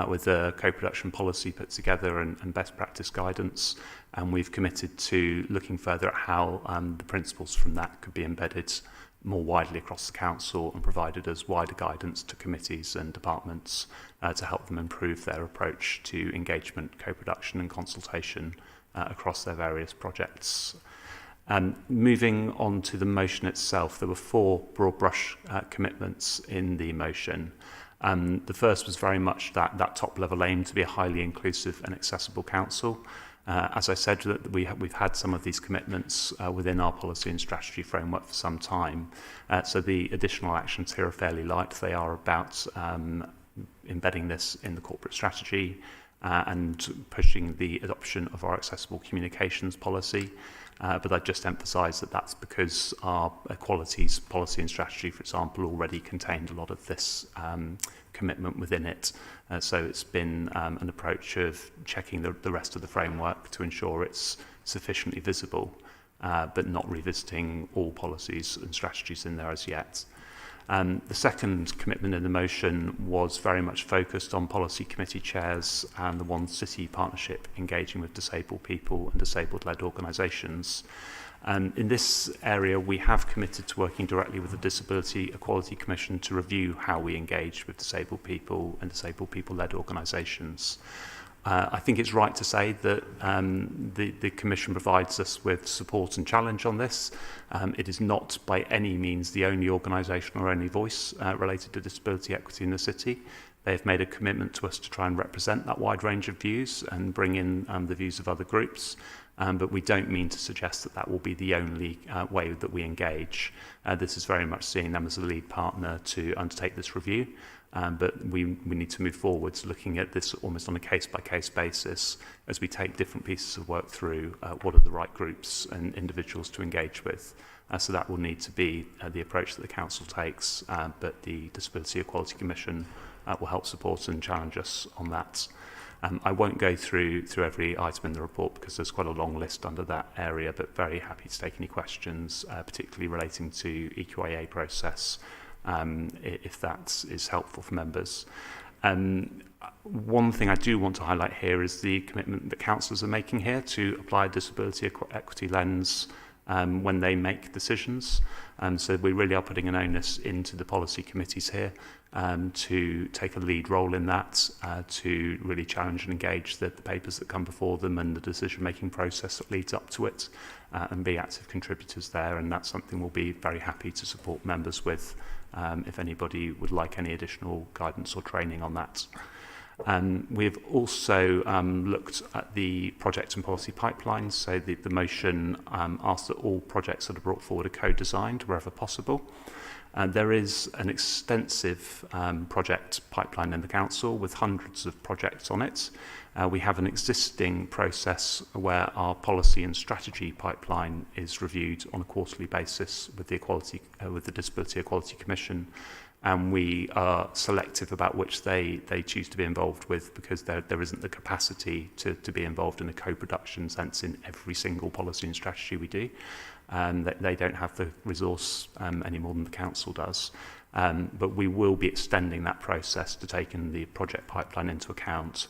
with a co-production policy put together and best practice guidance. And we've committed to looking further at how the principles from that could be embedded more widely across the council and provided as wider guidance to committees and departments to help them improve their approach to engagement, co-production and consultation across their various projects. Moving on to the motion itself, there were 4 broad brush commitments in the motion. The first was very much that top level aim to be a highly inclusive and accessible council. As I said, that we've had some of these commitments within our policy and strategy framework for some time. So the additional actions here are fairly light. They are about embedding this in the corporate strategy and pushing the adoption of our accessible communications policy. But I just emphasise that that's because our equalities policy and strategy, for example, already contained a lot of this commitment within it. So it's been an approach of checking the rest of the framework to ensure it's sufficiently visible, but not revisiting all policies and strategies in there as yet. The second commitment in the motion was very much focused on policy committee chairs and the One City partnership engaging with disabled people and disabled-led organisations. In this area, we have committed to working directly with the Disability Equality Commission to review how we engage with disabled people and disabled people-led organisations. I think it's right to say that the Commission provides us with support and challenge on this. It is not by any means the only organisation or only voice related to disability equity in the city. They have made a commitment to us to try and represent that wide range of views and bring in the views of other groups. But we don't mean to suggest that that will be the only way that we engage. This is very much seeing them as a lead partner to undertake this review. But we need to move forwards looking at this almost on a case-by-case basis as we take different pieces of work through what are the right groups and individuals to engage with. So that will need to be the approach that the Council takes, but the Disability Equality Commission will help support and challenge us on that. I won't go through every item in the report because there's quite a long list under that area, but very happy to take any questions, particularly relating to EQIA process, if that is helpful for members. One thing I do want to highlight here is the commitment that councillors are making here to apply a disability equity lens when they make decisions. So we really are putting an onus into the policy committees here to take a lead role in that, to really challenge and engage the papers that come before them and the decision-making process that leads up to it, and be active contributors there. And that's something we'll be very happy to support members with if anybody would like any additional guidance or training on that. We've also looked at the project and policy pipelines. So the motion asks that all projects that are brought forward are co-designed wherever possible. There is an extensive project pipeline in the council with hundreds of projects on it. We have an existing process where our policy and strategy pipeline is reviewed on a quarterly basis with the Disability Equality Commission, and we are selective about which they choose to be involved with, because there isn't the capacity to be involved in a co-production sense in every single policy and strategy we do. They don't have the resource any more than the council does. But we will be extending that process to take in the project pipeline into account.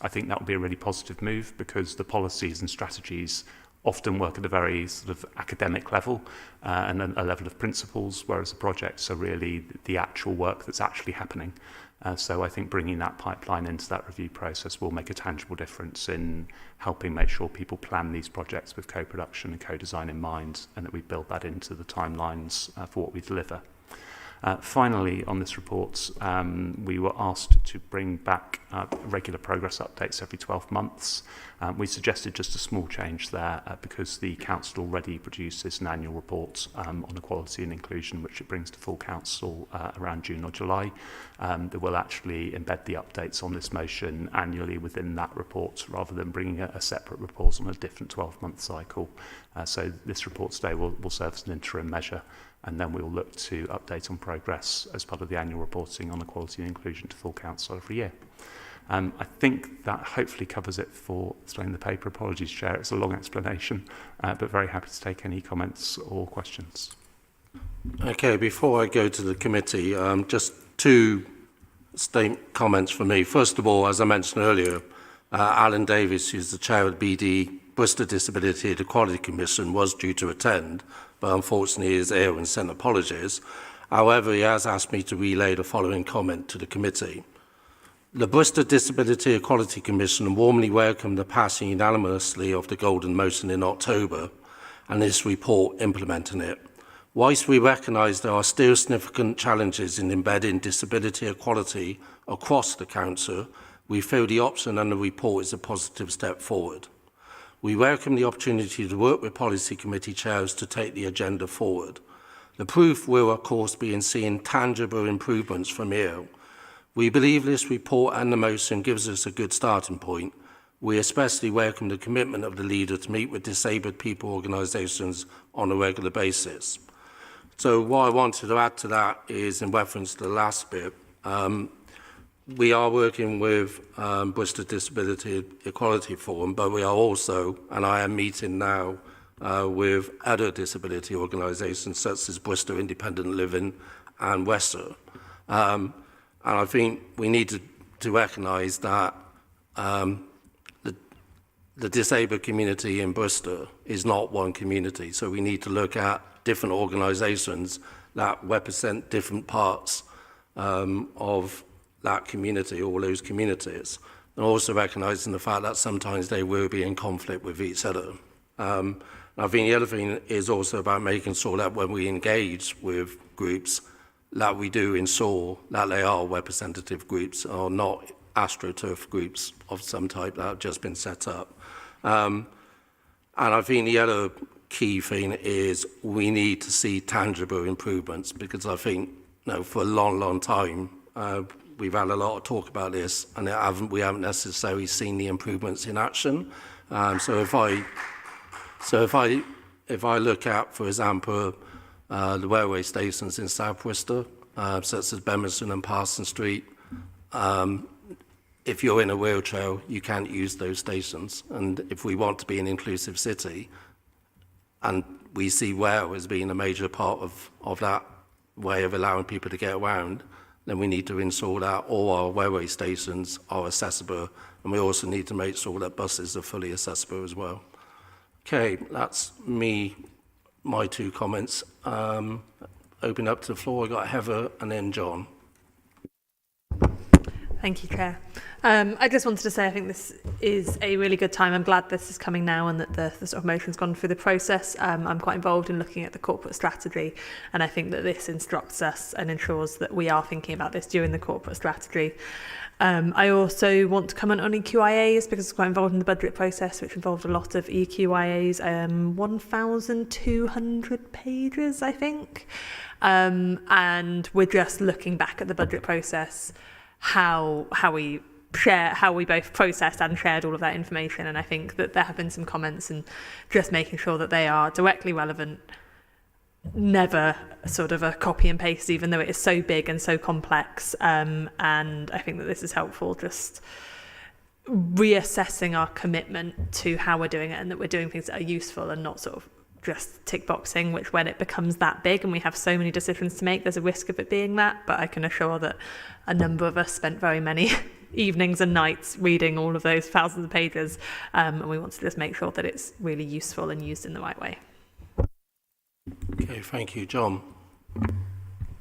I think that will be a really positive move, because the policies and strategies often work at a very sort of academic level and a level of principles, whereas the projects are really the actual work that's actually happening. So I think bringing that pipeline into that review process will make a tangible difference in helping make sure people plan these projects with co-production and co-design in mind, and that we build that into the timelines for what we deliver. Finally, on this report, we were asked to bring back regular progress updates every 12 months. We suggested just a small change there because the council already produces an annual report on equality and inclusion, which it brings to full council around June or July. That will actually embed the updates on this motion annually within that report, rather than bringing a separate report on a different 12-month cycle. So this report today will serve as an interim measure, and then we'll look to update on progress as part of the annual reporting on equality and inclusion to full council every year. I think that hopefully covers it for explaining the paper. Apologies, Chair, it's a long explanation, but very happy to take any comments or questions. Okay, before I go to the committee, just two comments from me. First of all, as I mentioned earlier, Alan Davis, who's the chair of the BD Bristol Disability and Equality Commission, was due to attend, but unfortunately he is ill and sent apologies. However, he has asked me to relay the following comment to the committee. The Bristol Disability Equality Commission warmly welcomed the passing unanimously of the Golden Motion in October and this report implementing it. Whilst we recognise there are still significant challenges in embedding disability equality across the council, we feel the option and the report is a positive step forward. We welcome the opportunity to work with policy committee chairs to take the agenda forward. The proof will, of course, be in seeing tangible improvements from here. We believe this report and the motion gives us a good starting point. We especially welcome the commitment of the leader to meet with disabled people organisations on a regular basis. So what I wanted to add to that is, in reference to the last bit, we are working with Bristol Disability Equality Forum, but we are also, and I am meeting now with other disability organisations such as Bristol Independent Living and Wester. And I think we need to recognise that the disabled community in Bristol is not one community, so we need to look at different organisations that represent different parts of that community, all those communities, and also recognising the fact that sometimes they will be in conflict with each other. I think the other thing is also about making sure that when we engage with groups, that we do ensure that they are representative groups or not astroturf groups of some type that have just been set up. And I think the other key thing is we need to see tangible improvements, because I think, for a long time, we've had a lot of talk about this, and we haven't necessarily seen the improvements in action. So if I look at, for example, the railway stations in South Worcester, such as Bemiston and Parsons Street, if you're in a wheelchair, you can't use those stations. And if we want to be an inclusive city, and we see rail as being a major part of that way of allowing people to get around, then we need to ensure that all our railway stations are accessible, and we also need to make sure that buses are fully accessible as well. Okay, that's my two comments. Open up to the floor. I got Heather and then John. Thank you, Chair. I just wanted to say I think this is a really good time. I'm glad this is coming now and that the sort of motion's gone through the process. I'm quite involved in looking at the corporate strategy, and I think that this instructs us and ensures that we are thinking about this during the corporate strategy. I also want to comment on EQIAs because I'm quite involved in the budget process, which involved a lot of EQIAs, 1,200 pages, I think. And we're just looking back at the budget process, how we both processed and shared all of that information. And I think that there have been some comments, and just making sure that they are directly relevant, never sort of a copy and paste, even though it is so big and so complex. And I think that this is helpful, just reassessing our commitment to how we're doing it, and that we're doing things that are useful and not sort of just tick boxing, which when it becomes that big and we have so many decisions to make, there's a risk of it being that. But I can assure that a number of us spent very many evenings and nights reading all of those thousands of pages, and we want to just make sure that it's really useful and used in the right way. Okay, thank you. John.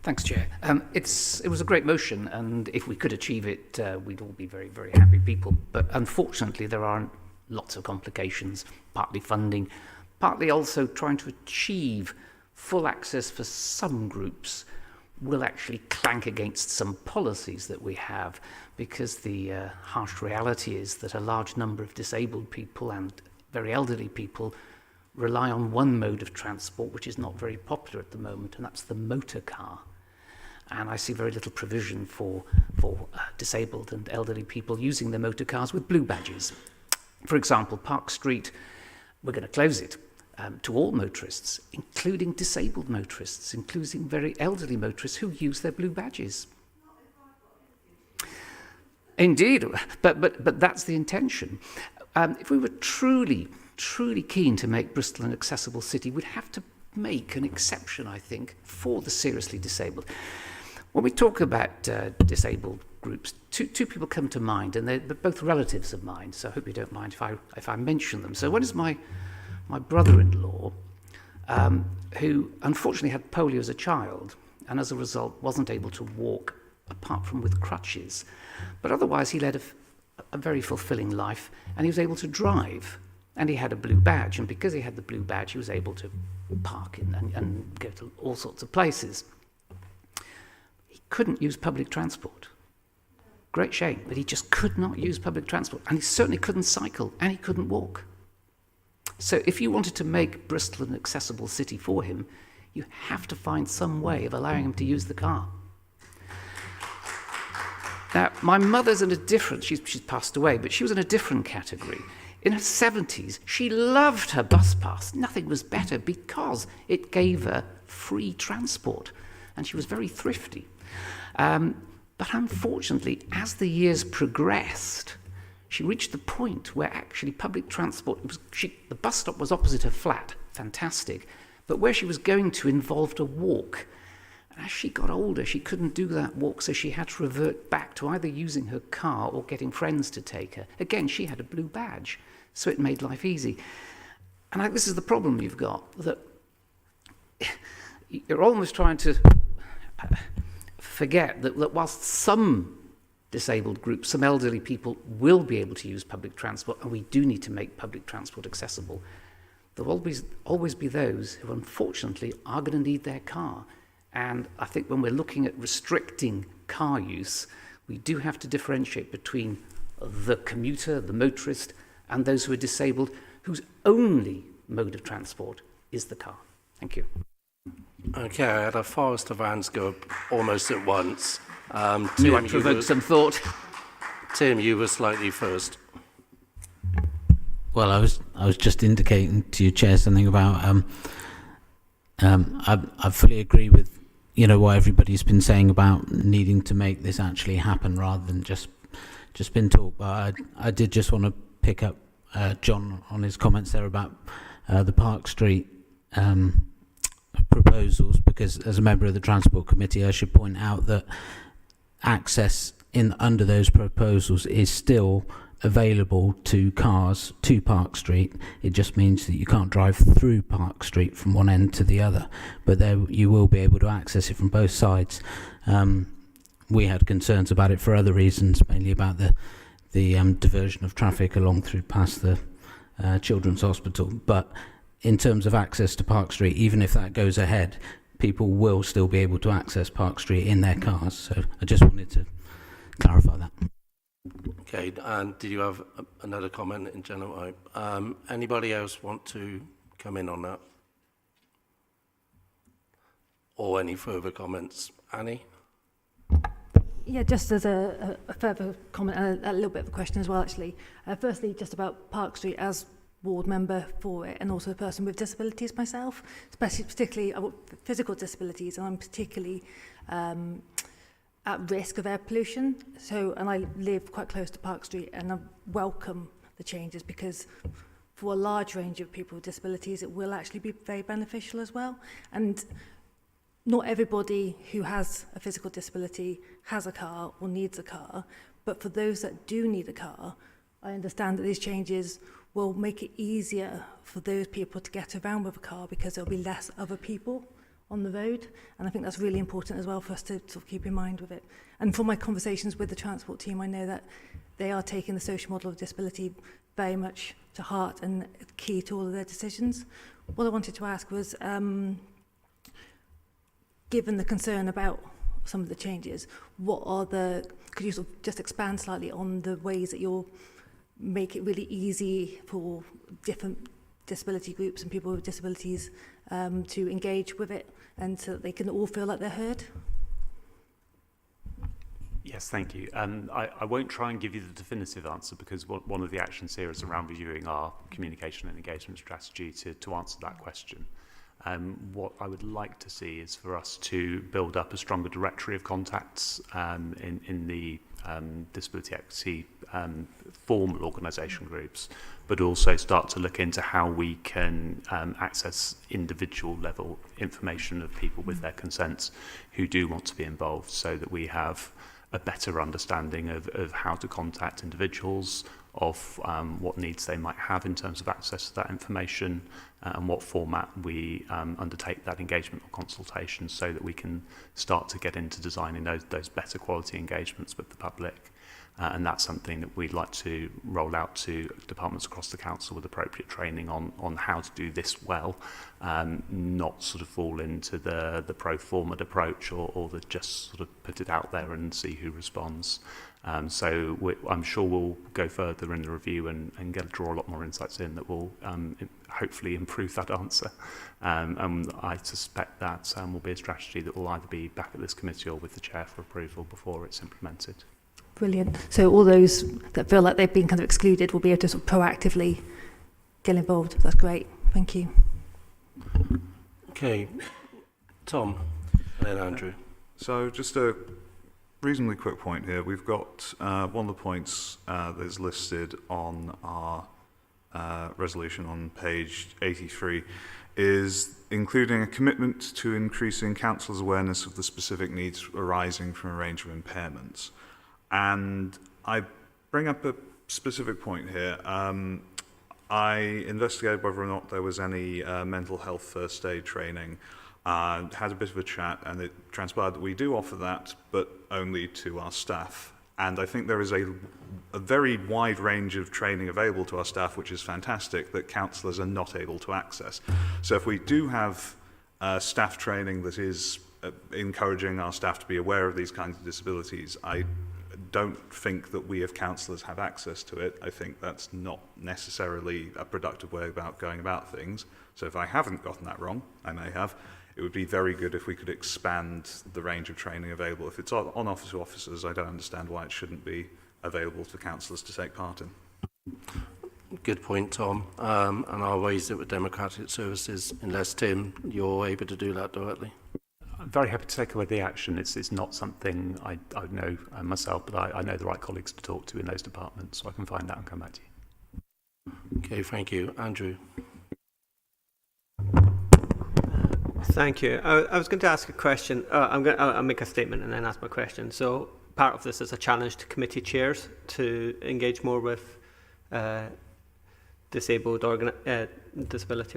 Thanks, Chair. It was a great motion, and if we could achieve it, we'd all be very, very happy people. But unfortunately, there are lots of complications, partly funding, partly also trying to achieve full access for some groups will actually clank against some policies that we have, because the harsh reality is that a large number of disabled people and very elderly people rely on one mode of transport which is not very popular at the moment, and that's the motor car. And I see very little provision for disabled and elderly people using their motor cars with blue badges. For example, Park Street, we're going to close it to all motorists, including disabled motorists, including very elderly motorists who use their blue badges. Indeed, but that's the intention. If we were truly keen to make Bristol an accessible city, we'd have to make an exception, I think, for the seriously disabled. When we talk about disabled groups, two people come to mind, and they're both relatives of mine, so I hope you don't mind if I mention them. So one is my brother-in-law, who unfortunately had polio as a child, and as a result wasn't able to walk apart from with crutches. But otherwise he led a very fulfilling life, and he was able to drive. And he had a blue badge, and because he had the blue badge, he was able to park in and go to all sorts of places. He couldn't use public transport. Great shame, but he just could not use public transport. And he certainly couldn't cycle, and he couldn't walk. So if you wanted to make Bristol an accessible city for him, you have to find some way of allowing him to use the car. Now, my mother's in a different, she's passed away, but she was in a different category. In her 70s, she loved her bus pass. Nothing was better because it gave her free transport, and she was very thrifty. But unfortunately, as the years progressed, she reached the point where actually public transport, the bus stop was opposite her flat, fantastic, but where she was going to involved a walk. And as she got older, she couldn't do that walk, so she had to revert back to either using her car or getting friends to take her. Again, she had a blue badge, so it made life easy. And this is the problem you've got, that you're almost trying to forget that whilst some disabled groups, some elderly people will be able to use public transport, and we do need to make public transport accessible, there will always be those who unfortunately are going to need their car. And I think when we're looking at restricting car use, we do have to differentiate between the commuter, the motorist, and those who are disabled, whose only mode of transport is the car. Thank you. Okay, I had a forest of hands go up almost at once. Tim, I provoked some thought. Tim, you were slightly first. Well, I was just indicating to you, Chair, something about I fully agree with what everybody's been saying about needing to make this actually happen rather than just been talk. But I did just want to pick up John on his comments there about the Park Street proposals, because as a member of the Transport Committee I should point out that access under those proposals is still available to cars to Park Street. It just means that you can't drive through Park Street from one end to the other, but there you will be able to access it from both sides. we had concerns about it for other reasons, mainly about the diversion of traffic along through past the Children's Hospital. But in terms of access to Park Street, even if that goes ahead, people will still be able to access Park Street in their cars. So I just wanted to clarify that. Okay, and did you have another comment in general? Anybody else want to come in on that? Or any further comments? Annie? Yeah, just as a further comment, a little bit of a question as well, actually. Firstly, just about Park Street as ward member for it, and also a person with disabilities myself, particularly physical disabilities, and I'm particularly at risk of air pollution. And I live quite close to Park Street, and I welcome the changes because for a large range of people with disabilities, it will actually be very beneficial as well. And not everybody who has a physical disability has a car or needs a car, but for those that do need a car, I understand that these changes will make it easier for those people to get around with a car because there'll be less other people on the road. And I think that's really important as well for us to sort of keep in mind with it. And from my conversations with the transport team, I know that they are taking the social model of disability very much to heart and key to all of their decisions. What I wanted to ask was, given the concern about some of the changes, could you sort of just expand slightly on the ways that you'll make it really easy for different disability groups and people with disabilities to engage with it, and so that they can all feel like they're heard? Yes, thank you. I won't try and give you the definitive answer because one of the actions here is around reviewing our communication and engagement strategy to answer that question. What I would like to see is for us to build up a stronger directory of contacts in the disability equity formal organisation groups, but also start to look into how we can access individual level information of people with their consents who do want to be involved, so that we have a better understanding of how to contact individuals, of what needs they might have in terms of access to that information, and what format we undertake that engagement or consultation, so that we can start to get into designing those better quality engagements with the public. And that's something that we'd like to roll out to departments across the council with appropriate training on how to do this well, not sort of fall into the pro forma approach or the just sort of put it out there and see who responds. So I'm sure we'll go further in the review and draw a lot more insights in that will hopefully improve that answer. And I suspect that will be a strategy that will either be back at this committee or with the chair for approval before it's implemented. Brilliant. So all those that feel like they've been kind of excluded will be able to sort of proactively get involved. That's great. Thank you. Okay. Tom and then Andrew. So just a reasonably quick point here. We've got one of the points that is listed on our resolution on page 83 is including a commitment to increasing council's awareness of the specific needs arising from a range of impairments. And I bring up a specific point here. I investigated whether or not there was any mental health first aid training, had a bit of a chat, and it transpired that we do offer that, but only to our staff. And I think there is a very wide range of training available to our staff, which is fantastic, that councillors are not able to access. So if we do have staff training that is encouraging our staff to be aware of these kinds of disabilities, I don't think that we as councillors have access to it. I think that's not necessarily a productive way about going about things. So if I haven't gotten that wrong, I may have, it would be very good if we could expand the range of training available. If it's on office to officers, I don't understand why it shouldn't be available to councillors to take part in. Good point, Tom. And I'll raise it with Democratic Services, unless, Tim, you're able to do that directly. I'm very happy to take away the action. It's not something I know myself, but I know the right colleagues to talk to in those departments, so I can find out and come back to you. Okay, thank you. Andrew. Thank you. I was going to ask a question. I'll make a statement and then ask my question. So part of this is a challenge to committee chairs to engage more with disability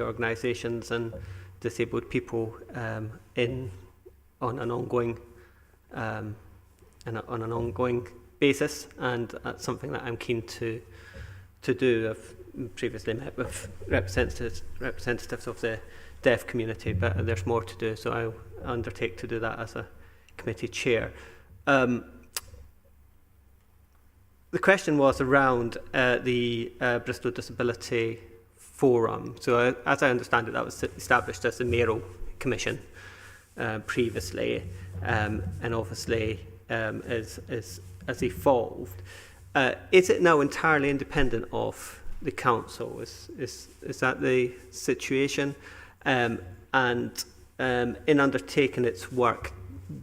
organisations and disabled people on an ongoing on an ongoing basis, and that's something that I'm keen to do. I've previously met with representatives of the deaf community, but there's more to do, so I'll undertake to do that as a committee chair. The question was around the Bristol Disability Forum. So as I understand it, that was established as the mayoral commission previously, and obviously has evolved. Is it now entirely independent of the council? Is that the situation? And in undertaking its work,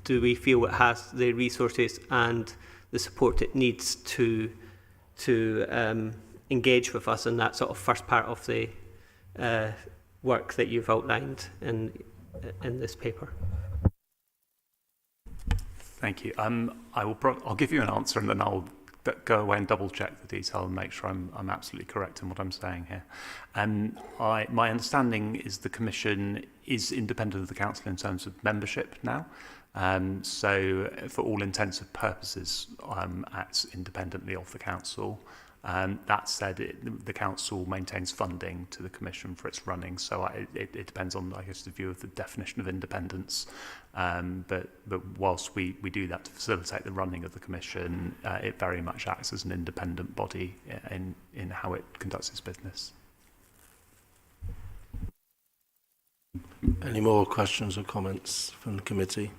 do we feel it has the resources and the support it needs to engage with us in that sort of first part of the work that you've outlined in this paper? Thank you. I'll give you an answer, and then I'll go away and double check the detail and make sure I'm absolutely correct in what I'm saying here. My understanding is the Commission is independent of the Council in terms of membership now. So for all intents and purposes, acts independently of the Council. That said, the Council maintains funding to the Commission for its running, so it depends on, I guess, the view of the definition of independence. But whilst we do that to facilitate the running of the Commission, it very much acts as an independent body in how it conducts its business. Any more questions or comments from the committee?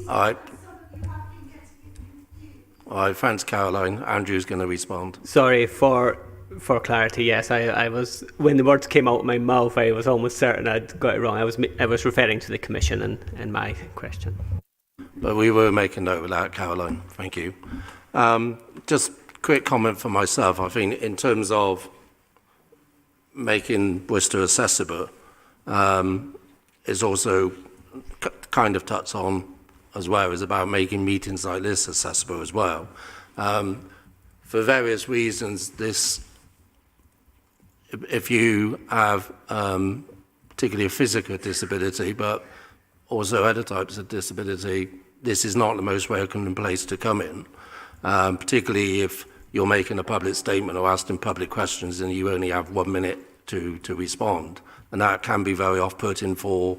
All right, thanks, Caroline. Andrew's going to respond. Sorry, for clarity, yes, I was, when the words came out of my mouth, I was almost certain I'd got it wrong. I was referring to the Commission in my question. But we were making note of that, Caroline. Thank you. Just quick comment for myself. I think in terms of making Worcester accessible, is also kind of touched on as well, is about making meetings like this accessible as well. For various reasons, if you have particularly a physical disability, but also other types of disability, this is not the most welcoming place to come in, particularly if you're making a public statement or asking public questions and you only have 1 minute to respond. And that can be very off-putting for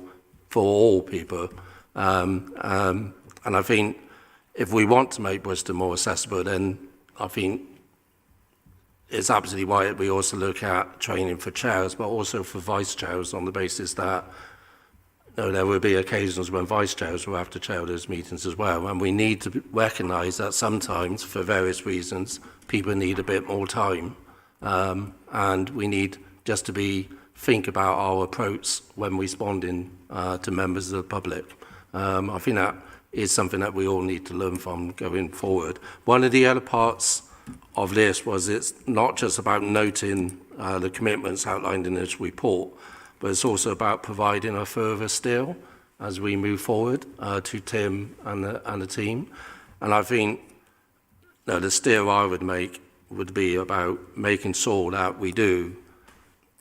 all people. And I think if we want to make Worcester more accessible, then I think it's absolutely right we also look at training for chairs, but also for vice chairs, on the basis that there will be occasions when vice chairs will have to chair those meetings as well. And we need to recognise that sometimes, for various reasons, people need a bit more time. And we need just to think about our approach when responding to members of the public. I think that is something that we all need to learn from going forward. One of the other parts of this was it's not just about noting the commitments outlined in this report, but it's also about providing a further steer as we move forward to Tim and the team. And I think the steer I would make would be about making sure that we do,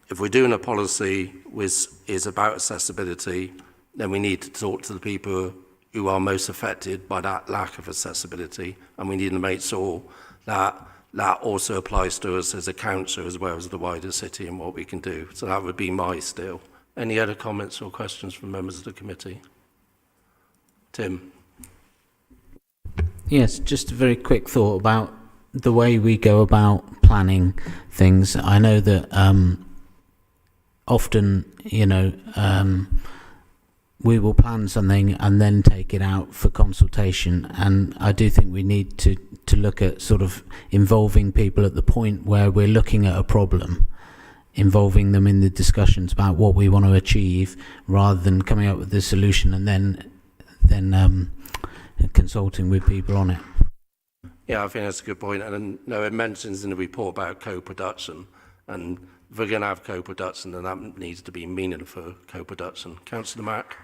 if we're doing a policy which is about accessibility, then we need to talk to the people who are most affected by that lack of accessibility, and we need to make sure that that also applies to us as a council as well as the wider city and what we can do. So that would be my steer. Any other comments or questions from members of the committee? Tim? Yes, just a very quick thought about the way we go about planning things. I know that often, we will plan something and then take it out for consultation, and I do think we need to look at sort of involving people at the point where we're looking at a problem, involving them in the discussions about what we want to achieve, rather than coming up with the solution and then consulting with people on it. Yeah, I think that's a good point. And it mentions in the report about co-production, and if we're going to have co-production, then that needs to be meaningful co-production. Councillor Mack?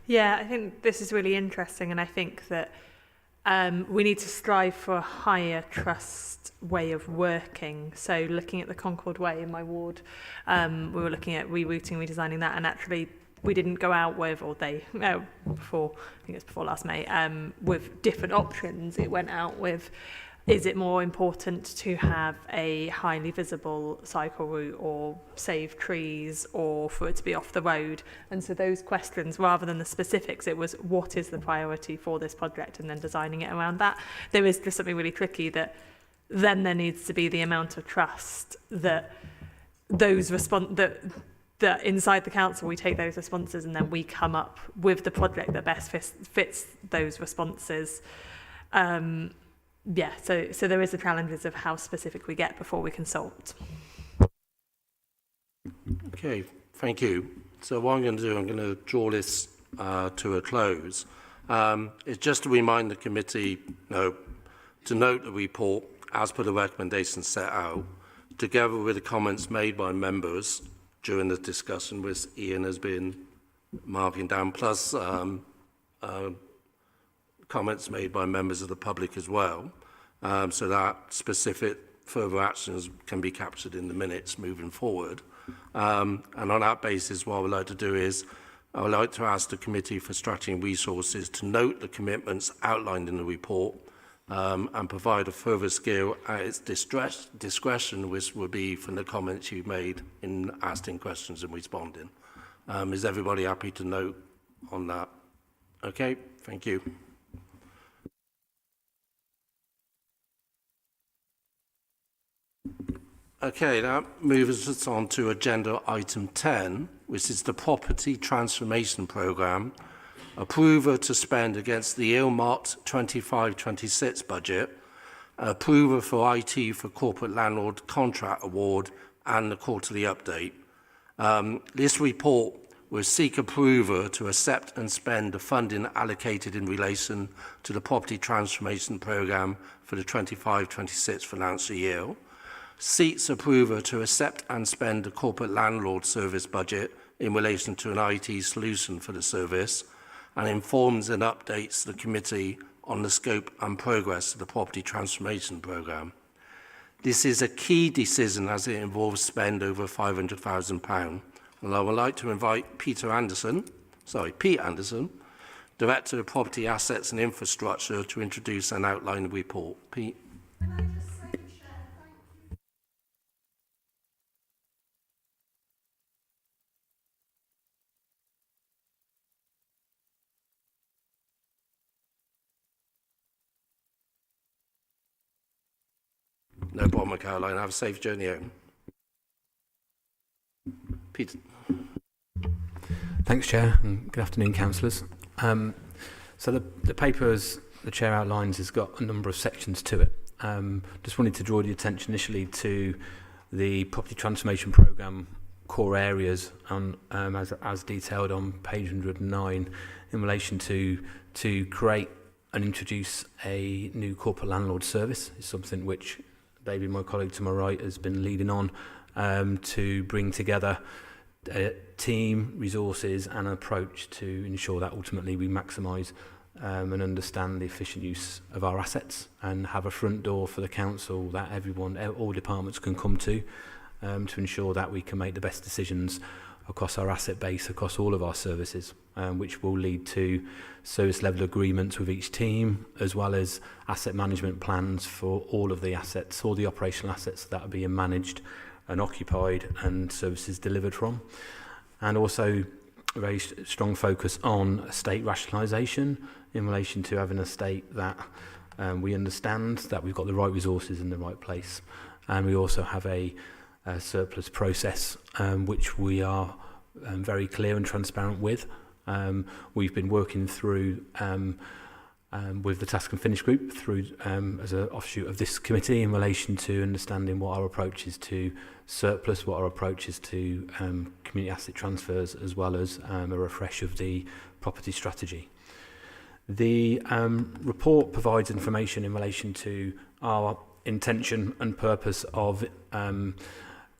Yeah, I think this is really interesting, and I think that we need to strive for a higher trust way of working. So looking at the Concord Way in my ward, we were looking at rerouting, redesigning that, and actually we didn't go out with, or they, before, I think it's before last May, with different options. It went out with, is it more important to have a highly visible cycle route or save trees or for it to be off the road? And so those questions, rather than the specifics, it was what is the priority for this project and then designing it around that. There is just something really tricky that then there needs to be the amount of trust that those that inside the council we take those responses and then we come up with the project that best fits those responses. Yeah, so there is the challenges of how specific we get before we consult. Okay, thank you. So what I'm going to do, I'm going to draw this to a close. It's just to remind the committee to note the report as per the recommendations set out, together with the comments made by members during the discussion, which Ian has been marking down, plus comments made by members of the public as well, so that specific further actions can be captured in the minutes moving forward. And on that basis, what I would like to do is, I would like to ask the Committee for Strategy and Resources to note the commitments outlined in the report and provide a further scale at its discretion, which will be from the comments you made in asking questions and responding. Is everybody happy to note on that? Okay, thank you. Okay, that moves us on to agenda item 10, which is the Property Transformation Programme, approval to spend against the earmarked 25-26 budget, approval for IT for Corporate Landlord contract award, and the quarterly update. This report will seek approval to accept and spend the funding allocated in relation to the Property Transformation Programme for the 25-26 financial year, seeks approval to accept and spend the corporate landlord service budget in relation to an IT solution for the service, and informs and updates the committee on the scope and progress of the Property Transformation Programme. This is a key decision as it involves spend over £500,000, and I would like to invite Pete Anderson, Director of Property Assets and Infrastructure, to introduce and outline the report. Pete. No problem, Caroline. Have a safe journey home. Peter. Thanks, Chair, and good afternoon, councillors. So the paper, as the Chair outlines, has got a number of sections to it. Just wanted to draw the attention initially to the Property Transformation Programme core areas, as detailed on page 109, in relation to create and introduce a new corporate landlord service. It's something which David, my colleague to my right, has been leading on to bring together a team, resources and an approach to ensure that ultimately we maximise and understand the efficient use of our assets and have a front door for the council that everyone, all departments can come to ensure that we can make the best decisions across our asset base, across all of our services, which will lead to service level agreements with each team, as well as asset management plans for all of the assets, all the operational assets that are being managed and occupied and services delivered from. And also a very strong focus on estate rationalisation in relation to having an estate that we understand that we've got the right resources in the right place. And we also have a surplus process which we are very clear and transparent with. We've been working through with the Task and Finish group through as an offshoot of this committee in relation to understanding what our approach is to surplus, what our approach is to community asset transfers, as well as a refresh of the property strategy. The report provides information in relation to our intention and purpose of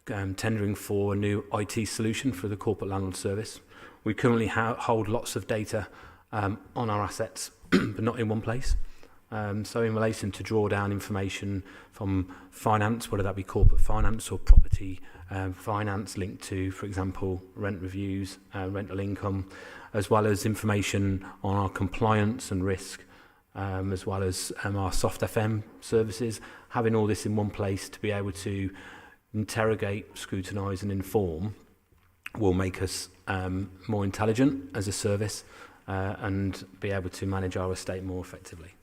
tendering for a new IT solution for the corporate landlord service. We currently hold lots of data on our assets, but not in one place. So in relation to draw down information from finance, whether that be corporate finance or property finance linked to, for example, rent reviews, rental income, as well as information on our compliance and risk, as well as our soft FM services, having all this in one place to be able to interrogate, scrutinise and inform will make us more intelligent as a service and be able to manage our estate more effectively.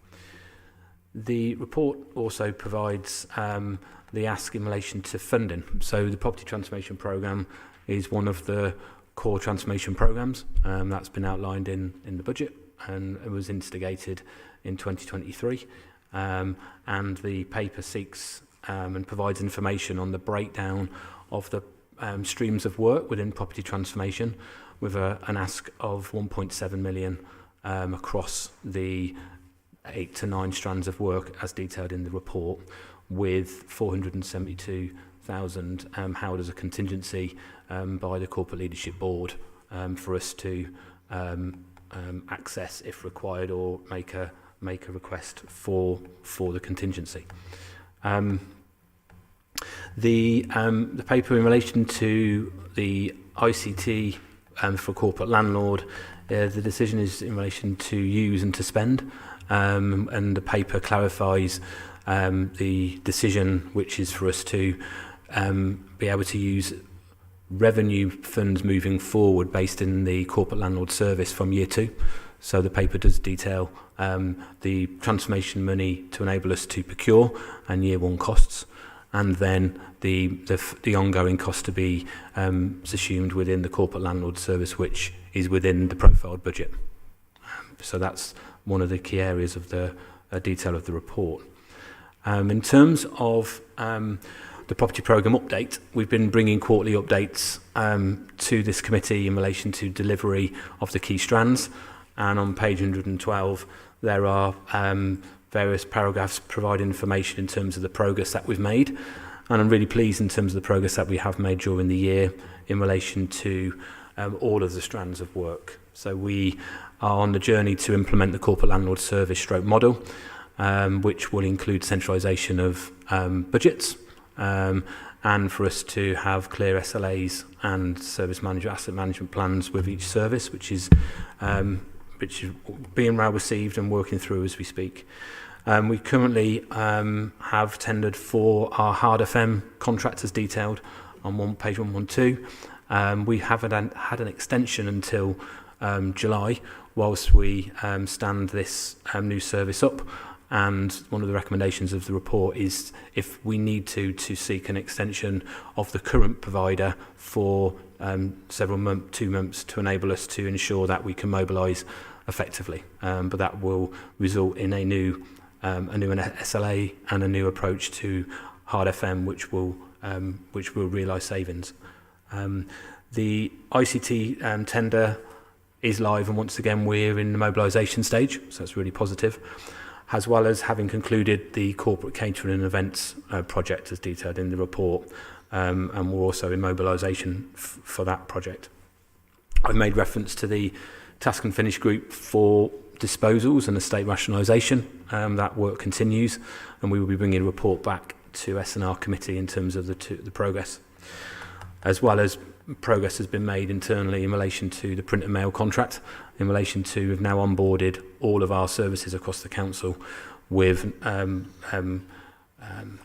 The report also provides the ask in relation to funding. So the Property Transformation Programme is one of the core transformation programmes that's been outlined in the budget, and it was instigated in 2023. And the paper seeks and provides information on the breakdown of the streams of work within property transformation, with an ask of 1.7 million across the 8 to 9 strands of work as detailed in the report, with 472,000 held as a contingency by the Corporate Leadership Board for us to access if required, or make a request for the contingency. The paper in relation to the ICT for corporate landlord, the decision is in relation to use and to spend, and the paper clarifies the decision, which is for us to be able to use revenue funds moving forward based in the corporate landlord service from year 2. So the paper does detail the transformation money to enable us to procure and year 1 costs, and then the ongoing cost to be assumed within the corporate landlord service, which is within the profiled budget. So that's one of the key areas of the detail of the report. In terms of the property programme update, we've been bringing quarterly updates to this committee in relation to delivery of the key strands, and on page 112 there are various paragraphs providing information in terms of the progress that we've made, and I'm really pleased in terms of the progress that we have made during the year in relation to all of the strands of work. So we are on the journey to implement the corporate landlord service stroke model, which will include centralisation of budgets, and for us to have clear SLAs and service manager asset management plans with each service, which is being well received and working through as we speak. We currently have tendered for our hard FM contract as detailed on page 112. We haven't had an extension until July whilst we stand this new service up, and one of the recommendations of the report is, if we need to seek an extension of the current provider for 2 months to enable us to ensure that we can mobilise effectively. But that will result in a new SLA and a new approach to hard FM, which will realise savings. The ICT tender is live, and once again we're in the mobilisation stage, so that's really positive, as well as having concluded the corporate catering and events project as detailed in the report, and we're also in mobilisation for that project. I've made reference to the task and finish group for disposals and estate rationalisation. That work continues, and we will be bringing a report back to S&R committee in terms of the progress, as well as progress has been made internally in relation to the print and mail contract, in relation to we've now onboarded all of our services across the council with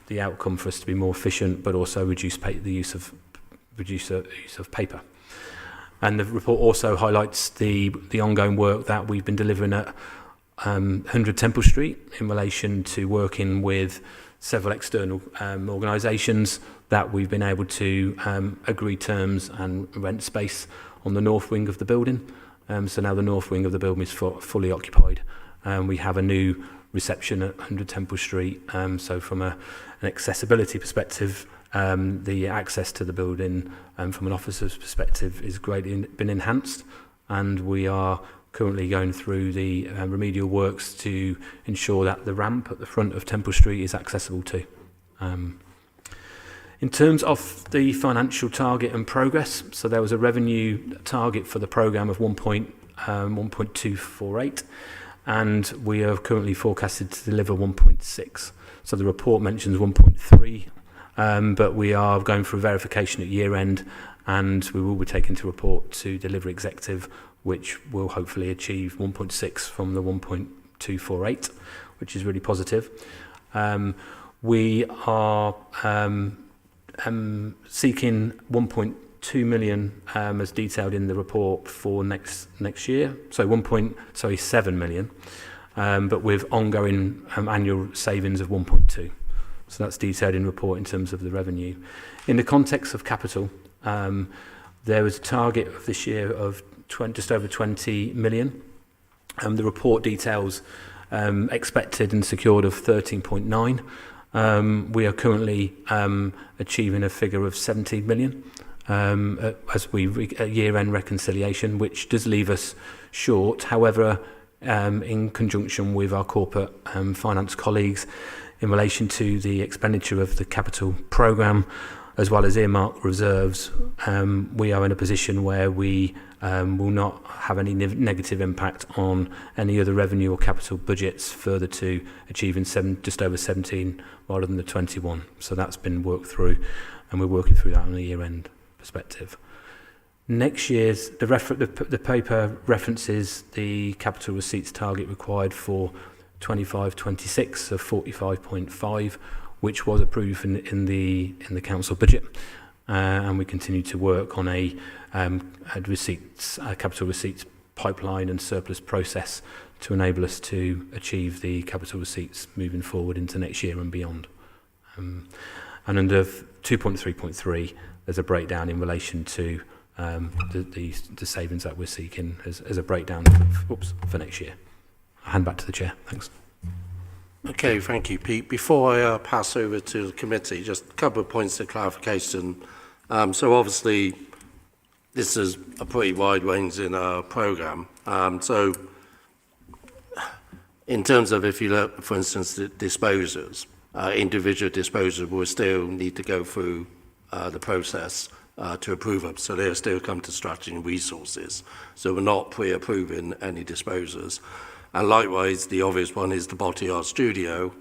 the outcome for us to be more efficient, but also reduce the use of paper. And the report also highlights the ongoing work that we've been delivering at 100 Temple Street in relation to working with several external organisations that we've been able to agree terms and rent space on the north wing of the building. So now the north wing of the building is fully occupied. We have a new reception at 100 Temple Street. So from an accessibility perspective, the access to the building from an officer's perspective is greatly been enhanced, and we are currently going through the remedial works to ensure that the ramp at the front of Temple Street is accessible too. In In terms of the financial target and progress, so there was a revenue target for the programme of 1.248, and we are currently forecasted to deliver 1.6. So the report mentions 1.3, but we are going through verification at year end, and we will be taking to report to delivery executive, which will hopefully achieve 1.6 from the 1.248, which is really positive. We are seeking 1.2 million as detailed in the report for next year. So 7 million, but with ongoing annual savings of 1.2. So that's detailed in the report in terms of the revenue. In the context of capital, there was a target of this year of just over 20 million. The report details expected and secured of 13.9. We are currently achieving a figure of 17 million as we year-end reconciliation, which does leave us short. However, in conjunction with our corporate finance colleagues, in relation to the expenditure of the capital programme, as well as earmarked reserves, we are in a position where we will not have any negative impact on any other revenue or capital budgets further to achieving just over 17 rather than the 21. So that's been worked through, and we're working through that on a year-end perspective. Next year's, the paper references the capital receipts target required for 25-26 of 45.5, which was approved in the council budget, and we continue to work on a capital receipts pipeline and surplus process to enable us to achieve the capital receipts moving forward into next year and beyond. And under 2.3.3, there's a breakdown in relation to the savings that we're seeking as a breakdown for next year. I'll hand back to the chair. Thanks. Okay, thank you, Pete. Before I pass over to the committee, just a couple of points of clarification. So obviously, this is a pretty wide range in our programme. So in terms of, if you look, for instance, the disposers, individual disposers will still need to go through the process to approve them. So they'll still come to strategy and resources. So we're not pre-approving any disposers. And likewise, the obvious one is the Botteyard Studio.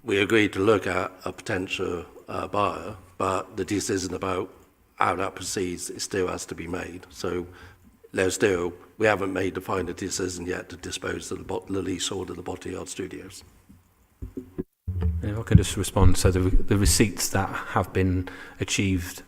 We agreed to look at a potential buyer, but the decision about how that proceeds, it still has to be made. So we haven't made the final decision yet to dispose of the leasehold of the Botteyard Studios. If I can just respond. So the receipts that have been achieved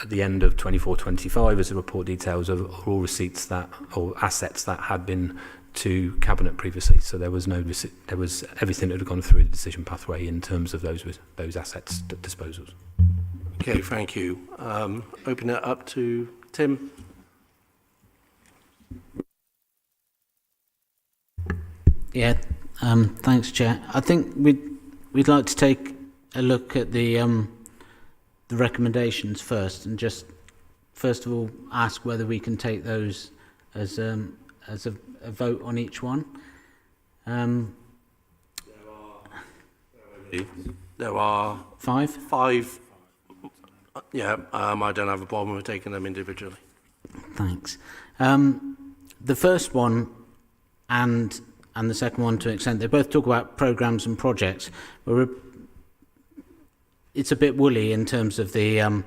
at the end of 24-25, as the report details, are all receipts or assets that had been to Cabinet previously. So there was no receipt. There was everything that had gone through the decision pathway in terms of those assets disposals. Okay, thank you. Open it up to Tim. Yeah, thanks, Chair. I think we'd like to take a look at the recommendations first, and just first of all ask whether we can take those as a vote on each one. There are five. Yeah, I don't have a problem with taking them individually. Thanks. The first one and the second one, to an extent, they both talk about programmes and projects. It's a bit woolly in terms of the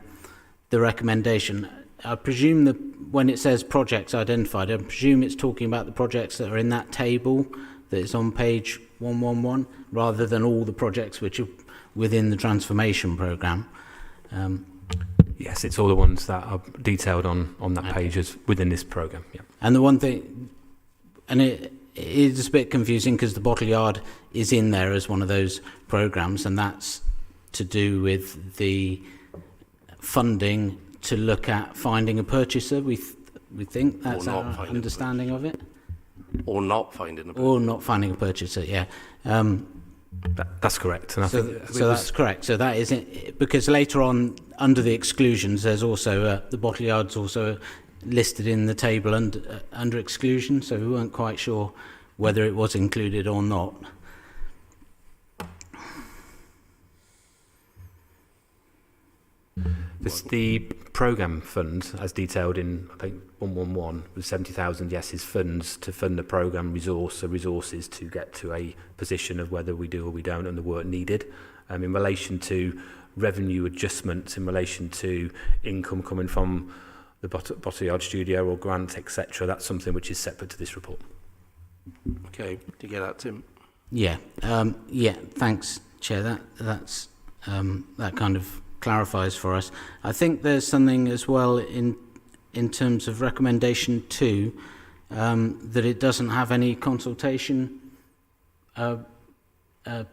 recommendation. I presume that when it says projects identified, I presume it's talking about the projects that are in that table that is on page 111, rather than all the projects which are within the transformation programme. Yes, it's all the ones that are detailed on that page as within this programme. Yeah. And the one thing, and it is a bit confusing because the Botteyard is in there as one of those programmes, and that's to do with the funding to look at finding a purchaser. We think that's our understanding of it. Or not finding a purchaser. Or not finding a purchaser, yeah. That's correct. And I think that's correct. So that is it, because later on, under the exclusions, there's also the Botteyard's also listed in the table under exclusion, so we weren't quite sure whether it was included or not. The programme fund, as detailed in, I think, 111, was 70,000, yes, is funds to fund the programme resource, so resources to get to a position of whether we do or we don't and the work needed. In relation to revenue adjustments, in relation to income coming from the Bottle Yard Studio or grant, etc., that's something which is separate to this report. Okay, do you get that, Tim? Yeah, thanks, Chair. That kind of clarifies for us. I think there's something as well in terms of recommendation 2 that it doesn't have any consultation,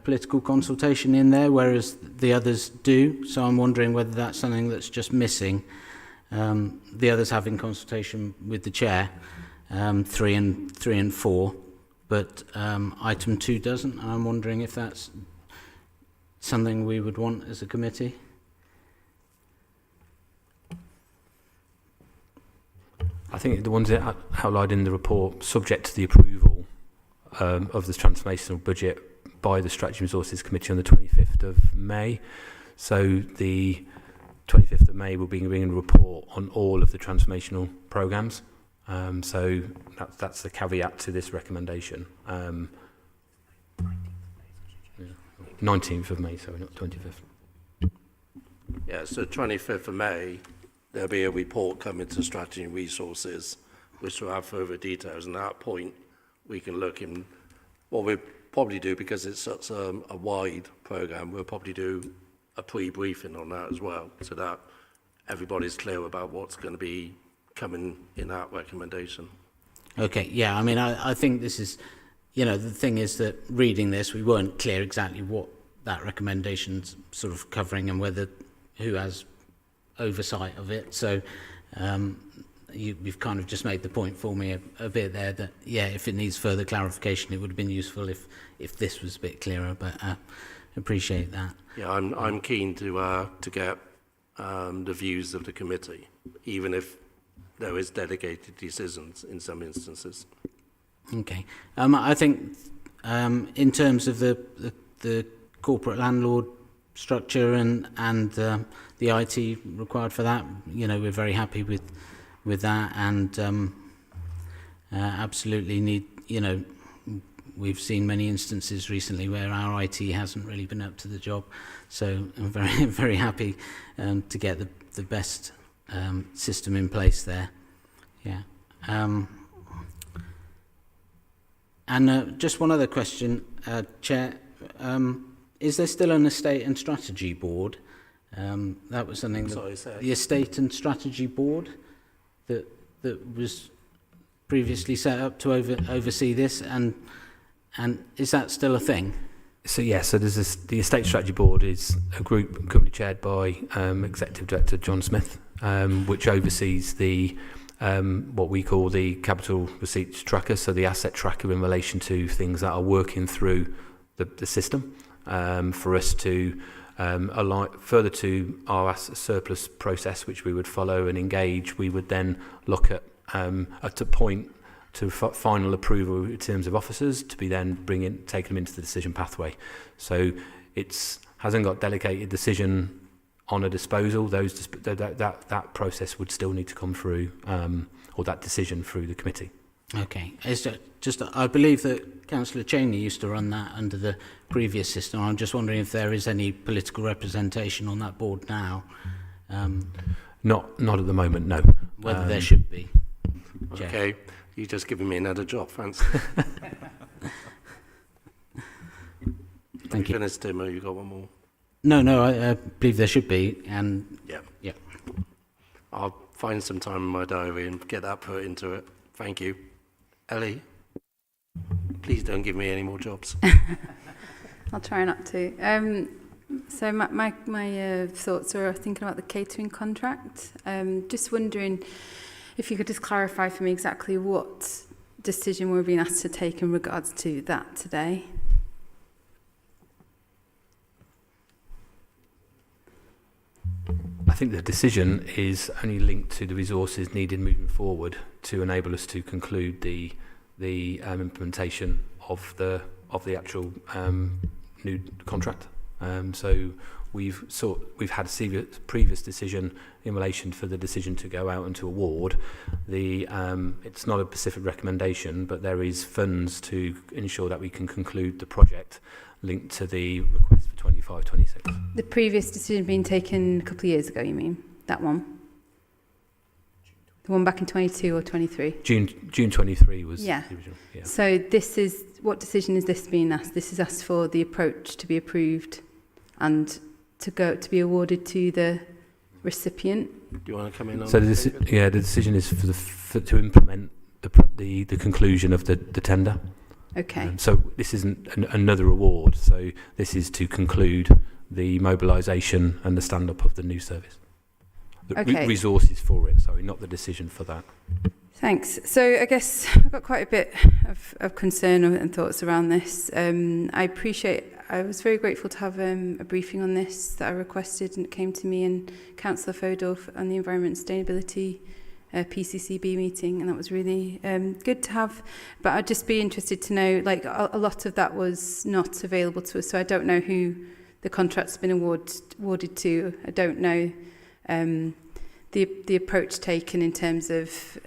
political consultation in there, whereas the others do. So I'm wondering whether that's something that's just missing. The others having consultation with the chair, 3 and 4, but item 2 doesn't. And I'm wondering if that's something we would want as a committee. I think the ones that outlined in the report, subject to the approval of the transformational budget by the Strategy and Resources Committee on the 25th of May. So the 25th of May will be bringing a report on all of the transformational programmes. So that's the caveat to this recommendation. 19th of May, sorry, not 25th. Yeah, so 25th of May, there'll be a report coming to Strategy and Resources, which will have further details. And at that point, we can look in what we'll probably do, because it's such a wide programme, we'll probably do a pre-briefing on that as well, so that everybody's clear about what's going to be coming in that recommendation. Okay, yeah, I mean, I think this is, the thing is that reading this, we weren't clear exactly what that recommendation's sort of covering and who has oversight of it. So you've kind of just made the point for me a bit there that, yeah, if it needs further clarification, it would have been useful if this was a bit clearer, but appreciate that. Yeah, I'm keen to get the views of the committee, even if there is dedicated decisions in some instances. Okay. I think in terms of the corporate landlord structure and the IT required for that, we're very happy with that, and absolutely need, we've seen many instances recently where our IT hasn't really been up to the job, so I'm very, very happy to get the best system in place there. Yeah. And just one other question, Chair. Is there still an estate and strategy board? That was something the estate and strategy board that was previously set up to oversee this, and is that still a thing? So so there's the Estate Strategy Board is a group currently chaired by Executive Director John Smith, which oversees the what we call the capital receipts tracker, so the asset tracker in relation to things that are working through the system, for us to align further to our asset surplus process, which we would follow and engage. We would then look at a point to final approval in terms of officers to be then taking them into the decision pathway. So it hasn't got delegated decision on a disposal. That process would still need to come through, or that decision through the committee. Okay. It's just I believe that Councillor Cheney used to run that under the previous system. I'm just wondering if there is any political representation on that board now. Not at the moment, no. Whether there should be. Chair. Okay, you're just giving me another job, thanks. Thank you. Finished, Tim, or you got one more? No, I believe there should be, and yeah. I'll find some time in my diary and get that put into it. Thank you. Ellie, please don't give me any more jobs. I'll try not to. So my thoughts are thinking about the catering contract. Just wondering if you could just clarify for me exactly what decision we're being asked to take in regards to that today. I think the decision is only linked to the resources needed moving forward to enable us to conclude the implementation of the actual new contract. So we've had a previous decision in relation for the decision to go out and to award. It's not a specific recommendation, but there is funds to ensure that we can conclude the project linked to the request for 25-26. The previous decision being taken a couple of years ago, you mean? That one? The one back in 22 or 23? June 23 was the original. Yeah. So what decision is this being asked? This is asked for the approach to be approved and to be awarded to the recipient. Do you want to come in on So that? the decision is to implement the conclusion of the tender. Okay. So this isn't another award. So this is to conclude the mobilisation and the stand-up of the new service. The resources for it, sorry, not the decision for that. Thanks. So I guess I've got quite a bit of concern and thoughts around this. I was very grateful to have a briefing on this that I requested, and it came to me and Councillor Fodorf on the Environment and Sustainability PCCB meeting, and that was really good to have. But I'd just be interested to know, like, a lot of that was not available to us, so I don't know who the contract's been awarded to. I don't know the approach taken in terms of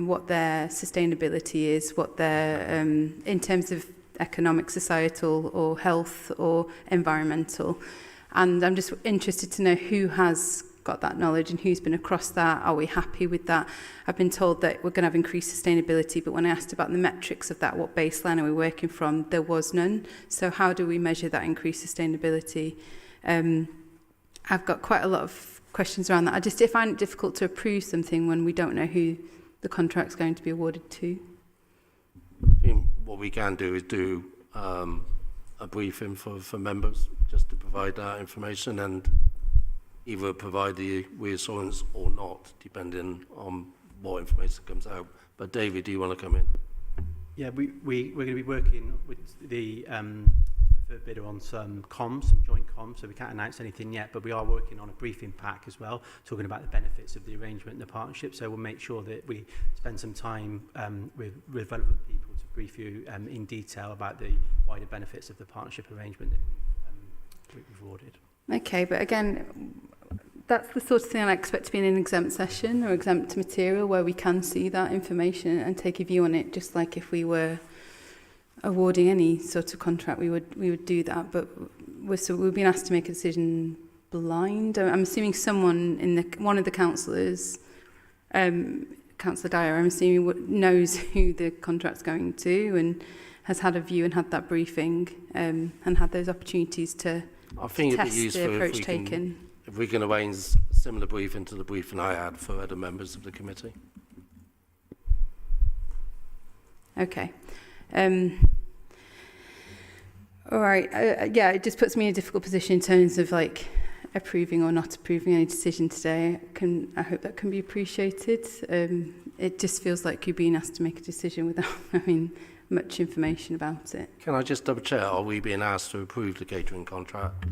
what their sustainability is, what their in terms of economic, societal, or health, or environmental. And I'm just interested to know who has got that knowledge and who's been across that. Are we happy with that? I've been told that we're going to have increased sustainability, but when I asked about the metrics of that, what baseline are we working from, there was none. So how do we measure that increased sustainability? I've got quite a lot of questions around that. I find it difficult to approve something when we don't know who the contract's going to be awarded to. I think what we can do is do a briefing for members just to provide that information, and either provide the reassurance or not, depending on what information comes out. But David, do you want to come in? Yeah, we're going to be working with the bidder on some joint comms, so we can't announce anything yet, but we are working on a briefing pack as well, talking about the benefits of the arrangement and the partnership. So we'll make sure that we spend some time with relevant people to brief you in detail about the wider benefits of the partnership arrangement that we've awarded. Okay, but again, that's the sort of thing I expect to be in an exempt session or exempt material where we can see that information and take a view on it, just like if we were awarding any sort of contract, we would do that. But we've been asked to make a decision blind. I'm assuming someone one of the councillors, Councillor Dyer, I'm assuming knows who the contract's going to and has had a view and had that briefing and had those opportunities to I think it'd test be useful the approach taken. if we can arrange a similar briefing to the briefing I had for other members of the committee. Okay. All right. Yeah, it just puts me in a difficult position in terms of like approving or not approving any decision today. I hope that can be appreciated. It just feels like you're being asked to make a decision without having much information about it. Can I just double check, are we being asked to approve the catering contract?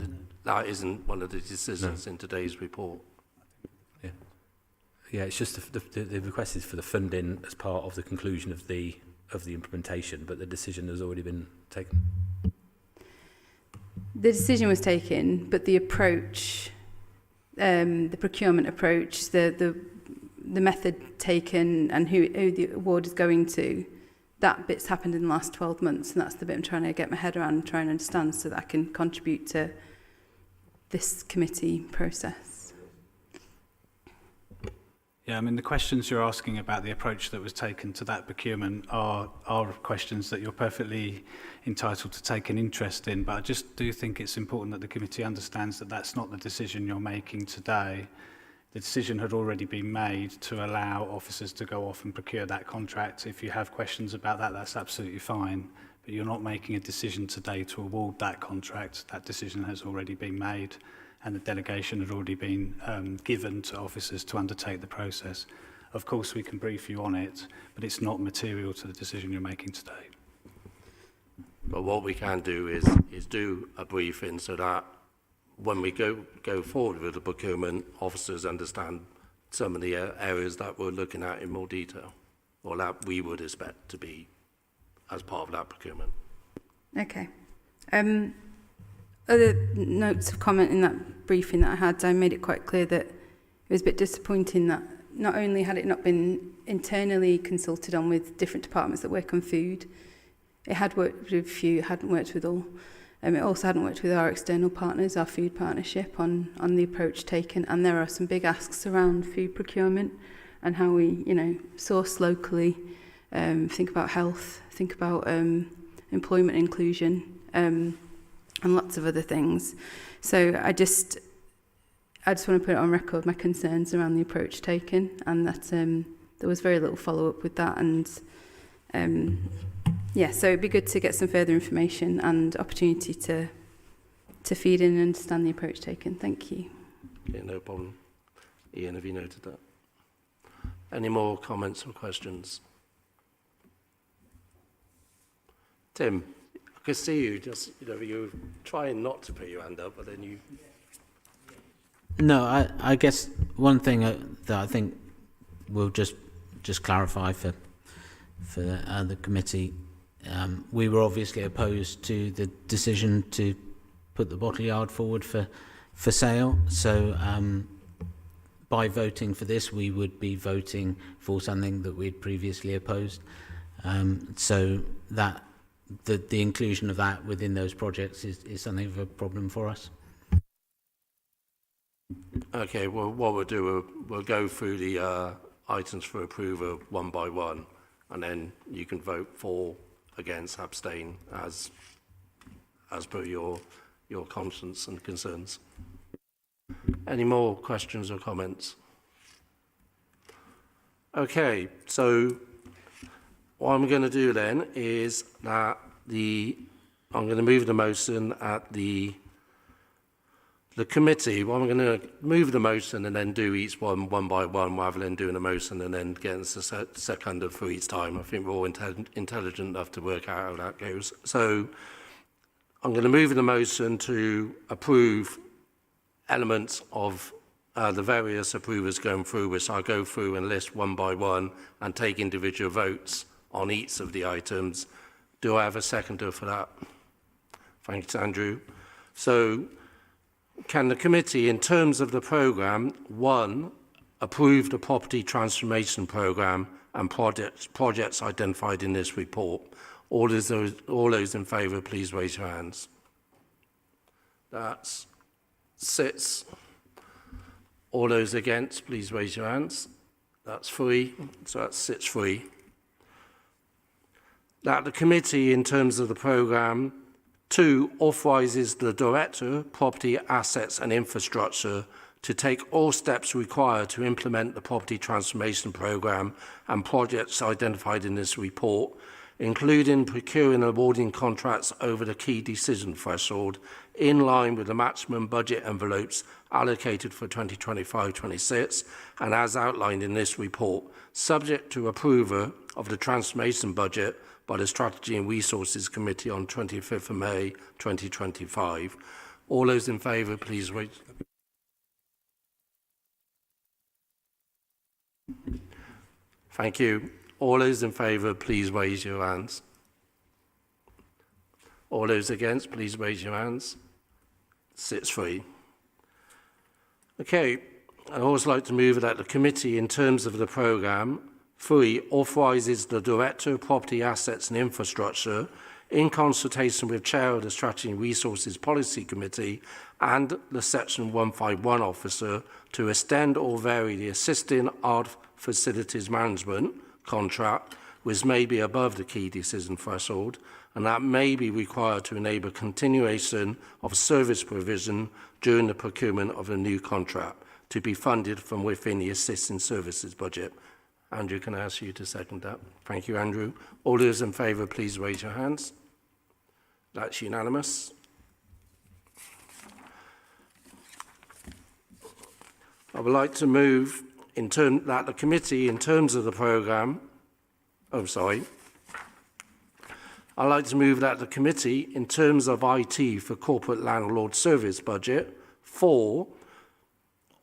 That isn't one of the decisions in today's report. Yeah, it's just the request is for the funding as part of the conclusion of the implementation, but the decision has already been taken. The decision was taken, but the approach, the procurement approach, the method taken, and who the award is going to, that bit's happened in the last 12 months, and that's the bit I'm trying to get my head around and trying to understand so that I can contribute to this committee process. Yeah, I mean, the questions you're asking about the approach that was taken to that procurement are questions that you're perfectly entitled to take an interest in, but I just do think it's important that the committee understands that that's not the decision you're making today. The decision had already been made to allow officers to go off and procure that contract. If you have questions about that, that's absolutely fine, but you're not making a decision today to award that contract. That decision has already been made, and the delegation had already been given to officers to undertake the process. Of course, we can brief you on it, but it's not material to the decision you're making today. But what we can do is do a briefing so that when we go forward with the procurement, officers understand some of the areas that we're looking at in more detail, or that we would expect to be as part of that procurement. Okay. other notes of comment in that briefing that I had, I made it quite clear that it was a bit disappointing that not only had it not been internally consulted on with different departments that work on food, it had worked with a few, it hadn't worked with all. It also hadn't worked with our external partners, our food partnership, on the approach taken. And there are some big asks around food procurement and how we, source locally, think about health, think about employment inclusion, and lots of other things. So I just want to put it on record, my concerns around the approach taken, and that there was very little follow-up with that. And so it'd be good to get some further information and opportunity to feed in and understand the approach taken. Thank you. Okay, no problem. Ian, have you noted that? Any more comments or questions? Tim, I can see you just, you're trying not to put your hand up, but then you... No, I guess one thing that I think we'll just clarify for the committee, we were obviously opposed to the decision to put the bottle yard forward for sale. So by voting for this, we would be voting for something that we'd previously opposed. So that the inclusion of that within those projects is something of a problem for us. Okay, well, what we'll do, we'll go through the items for approval one by one, and then you can vote for, against, abstain as per your conscience and concerns. Any more questions or comments? Okay, so what I'm going to do then is that I'm going to move the motion at the committee. Well, I'm going to move the motion and then do each one by one, rather than doing a motion and then getting a seconder for each time. I think we're all intelligent enough to work out how that goes. So I'm going to move the motion to approve elements of the various approvers going through, which I'll go through and list one by one and take individual votes on each of the items. Do I have a seconder for that? Thanks, Andrew. So can the committee, in terms of the programme, 1, approve the property transformation programme and projects identified in this report? All those in favour, please raise your hands. That's 6. All those against, please raise your hands. That's 3. So that's 6-3. That the committee, in terms of the programme, 2, authorises the Director, Property, Assets and Infrastructure to take all steps required to implement the property transformation programme and projects identified in this report, including procuring and awarding contracts over the key decision threshold in line with the maximum budget envelopes allocated for 2025-26 and as outlined in this report, subject to approval of the transformation budget by the Strategy and Resources Committee on 25th of May 2025. All those in favour, please raise. Thank you. All those in favour, please raise your hands. All those against, please raise your hands. 6-3. Okay, I'd also like to move that the committee, in terms of the programme, 3, authorises the Director of Property, Assets and Infrastructure, in consultation with Chair of the Strategy and Resources Policy Committee and the Section 151 Officer, to extend or vary the Assisting Art Facilities Management contract, which may be above the key decision threshold, and that may be required to enable continuation of service provision during the procurement of a new contract, to be funded from within the Assisting Services budget. Andrew, can I ask you to second that? Thank you, Andrew. All those in favour, please raise your hands. That's unanimous. I would like to move that the committee, in terms of the programme, I'd like to move that the committee, in terms of IT for Corporate Landlord Service budget, 4,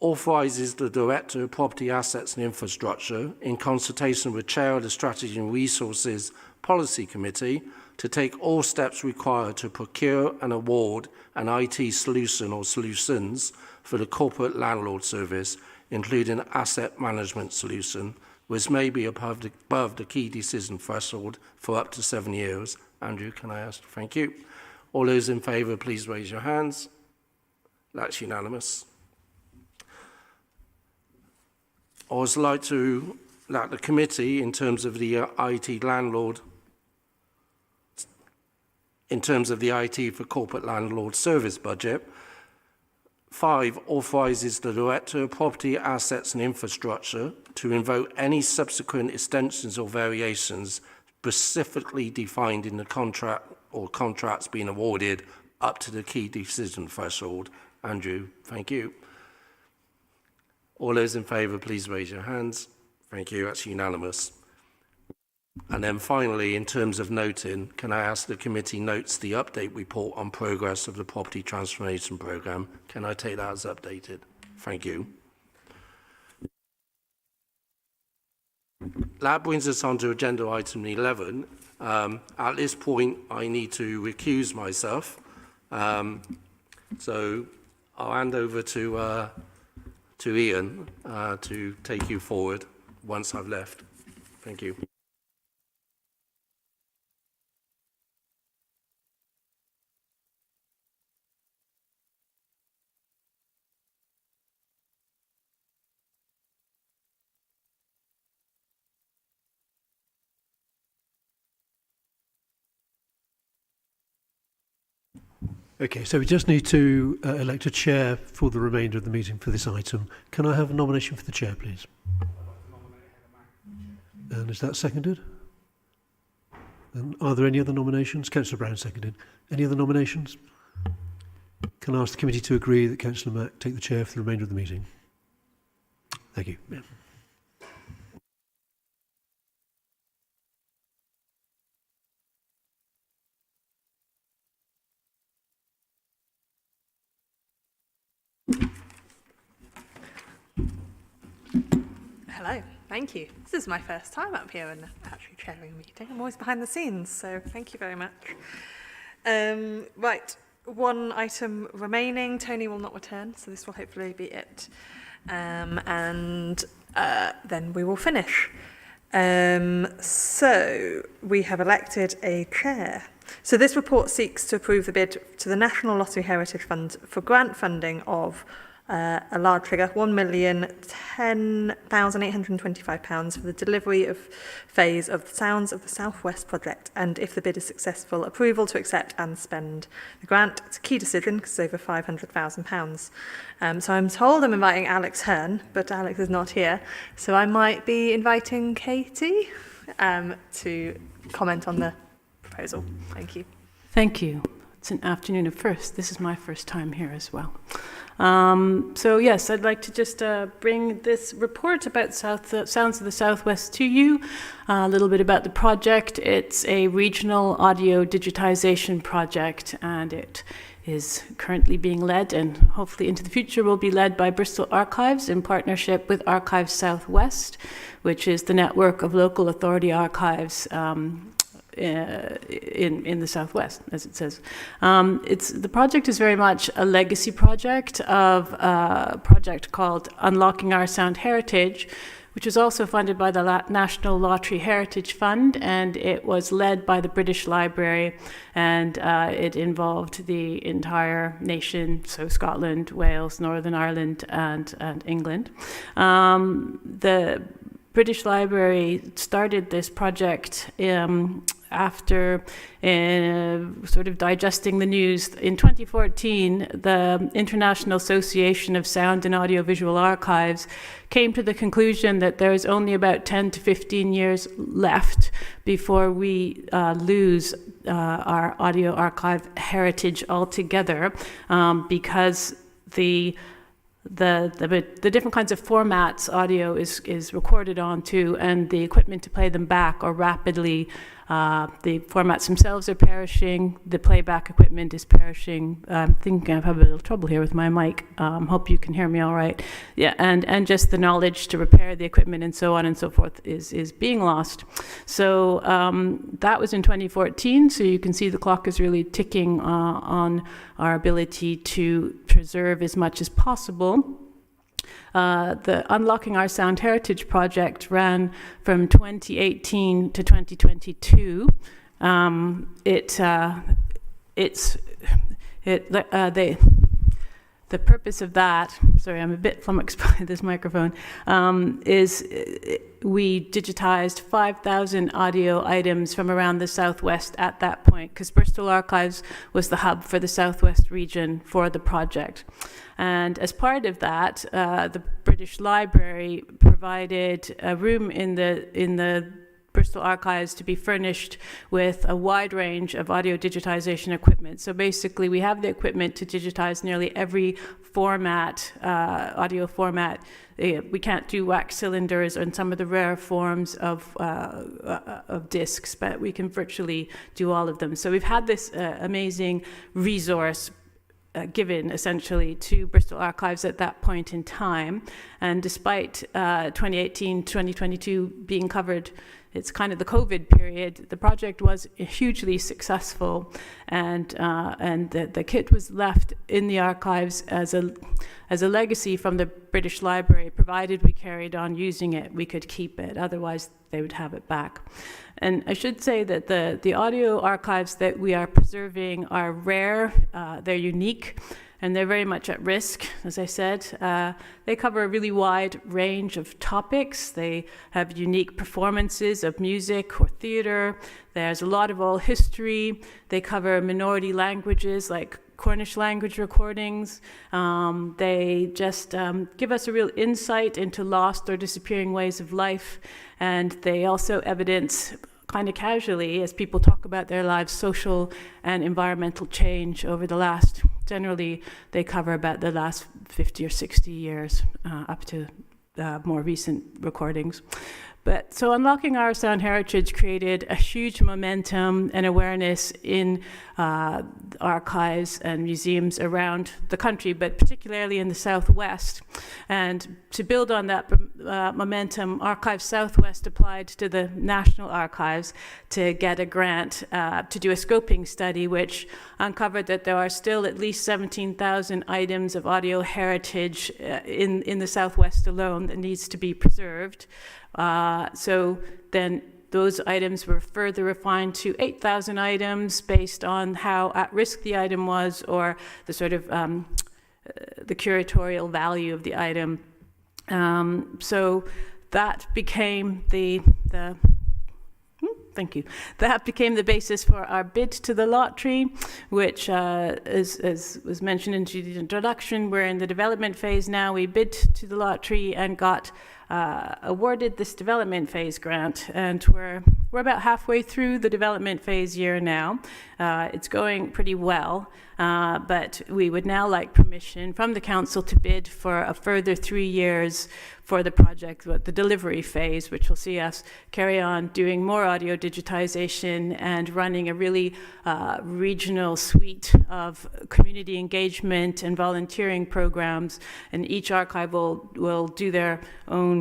authorises the Director of Property, Assets and Infrastructure, in consultation with Chair of the Strategy and Resources Policy Committee, to take all steps required to procure and award an IT solution or solutions for the corporate landlord service, including asset management solution, which may be above the key decision threshold for up to 7 years. Andrew, can I ask? Thank you. All those in favour, please raise your hands. That's unanimous. I would like to, that the committee, in terms of the IT landlord, in terms of the IT for corporate landlord service budget, 5, authorises the Director of Property, Assets and Infrastructure to invoke any subsequent extensions or variations specifically defined in the contract or contracts being awarded up to the key decision threshold. Andrew, thank you. All those in favour, please raise your hands. Thank you, that's unanimous. And then finally, in terms of noting, can I ask the committee notes the update report on progress of the property transformation programme? Can I take that as updated? Thank you. That brings us on to agenda item 11. At this point, I need to recuse myself. So I'll hand over to Ian to take you forward once I've left. Thank you. Okay, so we just need to elect a chair for the remainder of the meeting for this item. Can I have a nomination for the chair, please? And is that seconded? And are there any other nominations? Councillor Brown seconded. Any other nominations? Can I ask the committee to agree that Councillor Mack take the chair for the remainder of the meeting? Thank you. Yeah. Hello, thank you. This is my first time up here and actually chairing a meeting. I'm always behind the scenes, so thank you very much. Right, one item remaining. Tony will not return, so this will hopefully be it. And then we will finish. So we have elected a chair. So this report seeks to approve the bid to the National Lottery Heritage Fund for grant funding of a large figure, £1,010,825 for the delivery of phase of the Sounds of the Southwest project, and if the bid is successful, approval to accept and spend the grant. It's a key decision because it's over £500,000. So I'm told I'm inviting Alex Hearn, but Alex is not here, so I might be inviting Katie to comment on the proposal. Thank you. Thank you. It's an afternoon of first. This is my first time here as well. So yes, I'd like to just bring this report about Sounds of the Southwest to you. A little bit about the project. It's a regional audio digitization project, and it is currently being led, and hopefully into the future will be led, by Bristol Archives in partnership with Archives Southwest, which is the network of local authority archives in the Southwest, as it says. The project is very much a legacy project of a project called Unlocking Our Sound Heritage, which was also funded by the National Lottery Heritage Fund, and it was led by the British Library, and it involved the entire nation, so Scotland, Wales, Northern Ireland, and England. The British Library started this project after sort of digesting the news. In 2014, the International Association of Sound and Audiovisual Archives came to the conclusion that there is only about 10 to 15 years left before we lose our audio archive heritage altogether, because the different kinds of formats audio is recorded onto, and the equipment to play them back are rapidly The formats themselves are perishing. The playback equipment is perishing. I think I've had a little trouble here with my mic. Hope you can hear me all right. Yeah, and just the knowledge to repair the equipment and so on and so forth is being lost. So that was in 2014. So you can see the clock is really ticking on our ability to preserve as much as possible. The Unlocking Our Sound Heritage project ran from 2018 to 2022. The purpose of that, sorry, I'm a bit flummoxed by this microphone, is we digitized 5,000 audio items from around the Southwest at that point, because Bristol Archives was the hub for the Southwest region for the project. And as part of that, the British Library provided a room in the Bristol Archives to be furnished with a wide range of audio digitization equipment. So basically, we have the equipment to digitize nearly every format, audio format. We can't do wax cylinders and some of the rare forms of discs, but we can virtually do all of them. So we've had this amazing resource given essentially to Bristol Archives at that point in time. And despite 2018, 2022 being covered, it's kind of the COVID period, the project was hugely successful, and the kit was left in the archives as a legacy from the British Library. Provided we carried on using it, we could keep it. Otherwise, they would have it back. And I should say that the audio archives that we are preserving are rare, they're unique, and they're very much at risk, as I said. They cover a really wide range of topics. They have unique performances of music or theatre. There's a lot of oral history. They cover minority languages like Cornish language recordings. They just give us a real insight into lost or disappearing ways of life. And they also evidence, kind of casually, as people talk about their lives, social and environmental change over the last, generally, they cover about the last 50 or 60 years, up to more recent recordings. But so Unlocking Our Sound Heritage created a huge momentum and awareness in archives and museums around the country, but particularly in the Southwest. And to build on that momentum, Archives Southwest applied to the National Archives to get a grant to do a scoping study, which uncovered that there are still at least 17,000 items of audio heritage in the Southwest alone that needs to be preserved. So then those items were further refined to 8,000 items based on how at risk the item was, or the sort of the curatorial value of the item. So that became thank you. That became the basis for our bid to the lottery, which, as was mentioned in the introduction, we're in the development phase now. We bid to the lottery and got awarded this development phase grant, and we're about halfway through the development phase year now. It's going pretty well, but we would now like permission from the council to bid for a further 3 years for the project, the delivery phase, which will see us carry on doing more audio digitization and running a really regional suite of community engagement and volunteering programs. And each archive will do their own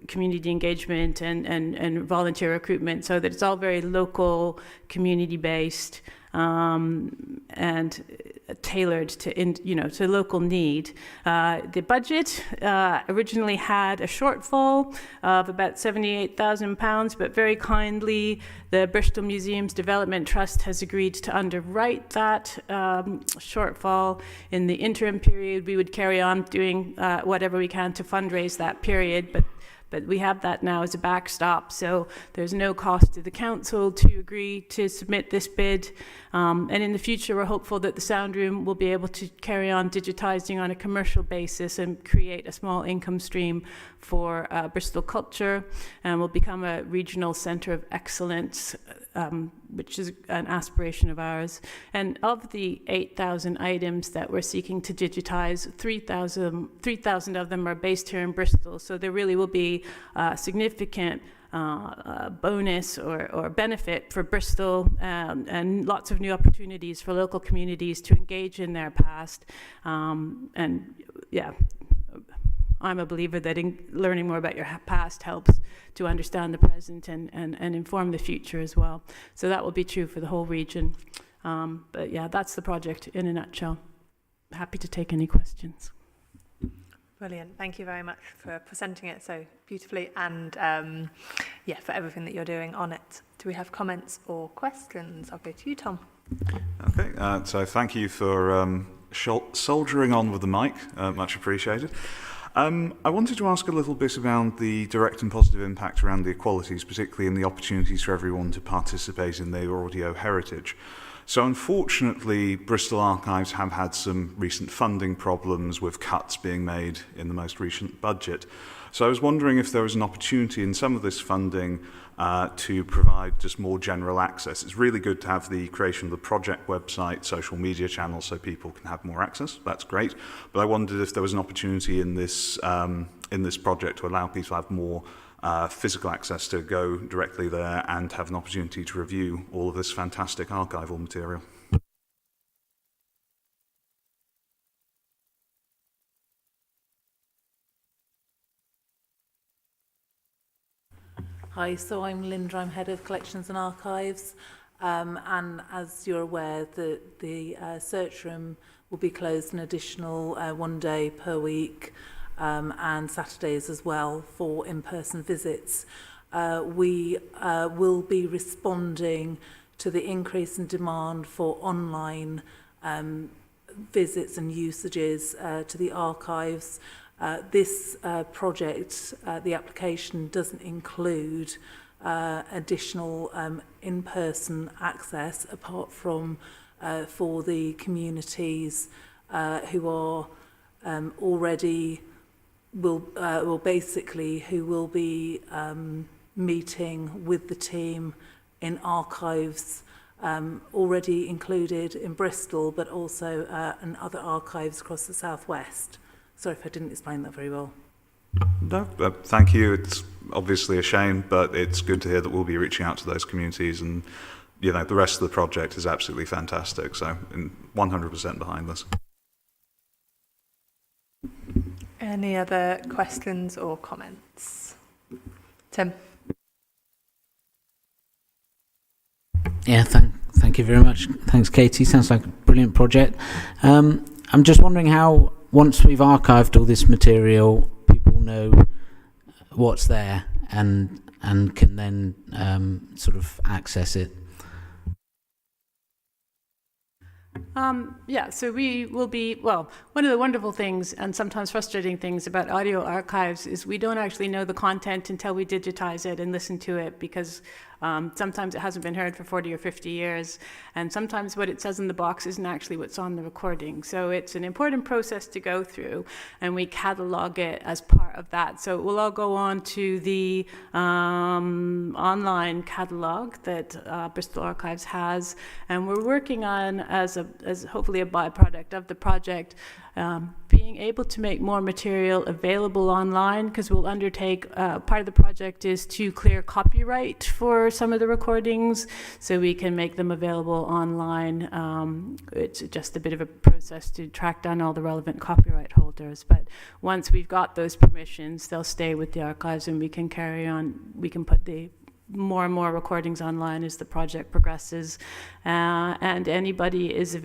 community engagement and volunteer recruitment, so that it's all very local, community-based, and tailored to local need. The budget originally had a shortfall of about £78,000, but very kindly, the Bristol Museums Development Trust has agreed to underwrite that shortfall. In the interim period, we would carry on doing whatever we can to fundraise that period, but we have that now as a backstop, so there's no cost to the council to agree to submit this bid. And in the future, we're hopeful that the Sound Room will be able to carry on digitizing on a commercial basis and create a small income stream for Bristol culture, and will become a regional centre of excellence, which is an aspiration of ours. And of the 8,000 items that we're seeking to digitize, 3,000 of them are based here in Bristol, so there really will be significant bonus or benefit for Bristol, and lots of new opportunities for local communities to engage in their past. And yeah, I'm a believer that learning more about your past helps to understand the present and inform the future as well. So that will be true for the whole region. But yeah, that's the project in a nutshell. Happy to take any questions. Brilliant. Thank you very much for presenting it so beautifully and yeah, for everything that you're doing on it. Do we have comments or questions? I'll go to you, Tom. Okay, so thank you for soldiering on with the mic. Much appreciated. I wanted to ask a little bit about the direct and positive impact around the equalities, particularly in the opportunities for everyone to participate in their audio heritage. So unfortunately, Bristol Archives have had some recent funding problems with cuts being made in the most recent budget. So I was wondering if there was an opportunity in some of this funding to provide just more general access. It's really good to have the creation of the project website, social media channels, so people can have more access. That's great. But I wondered if there was an opportunity in this project to allow people to have more physical access to go directly there and have an opportunity to review all of this fantastic archival material. Hi, so I'm Linda, I'm Head of Collections and Archives, and as you're aware, the search room will be closed an additional 1 day per week, and Saturdays as well for in-person visits. We will be responding to the increase in demand for online visits and usages to the archives. This project, the application doesn't include additional in-person access apart from for the communities who are already who will be meeting with the team in archives already included in Bristol, but also in other archives across the southwest. Sorry if I didn't explain that very well. No, thank you. It's obviously a shame, but it's good to hear that we'll be reaching out to those communities, and you know the rest of the project is absolutely fantastic. So, 100% behind this. Any other questions or comments? Tim. Yeah, thank you very much. Thanks, Katie. Sounds like a brilliant project. I'm just wondering how, once we've archived all this material, people know what's there and can then sort of access it. Yeah, so we will be, well, one of the wonderful things and sometimes frustrating things about audio archives is we don't actually know the content until we digitize it and listen to it, because sometimes it hasn't been heard for 40 or 50 years, and sometimes what it says in the box isn't actually what's on the recording. So it's an important process to go through, and we catalog it as part of that. So it will all go on to the online catalog that Bristol Archives has, and we're working on, as hopefully a byproduct of the project, being able to make more material available online, because we'll undertake, part of the project is to clear copyright for some of the recordings, so we can make them available online. It's just a bit of a process to track down all the relevant copyright holders, but once we've got those permissions, they'll stay with the archives, and we can carry on, we can put the more and more recordings online as the project progresses, and anybody is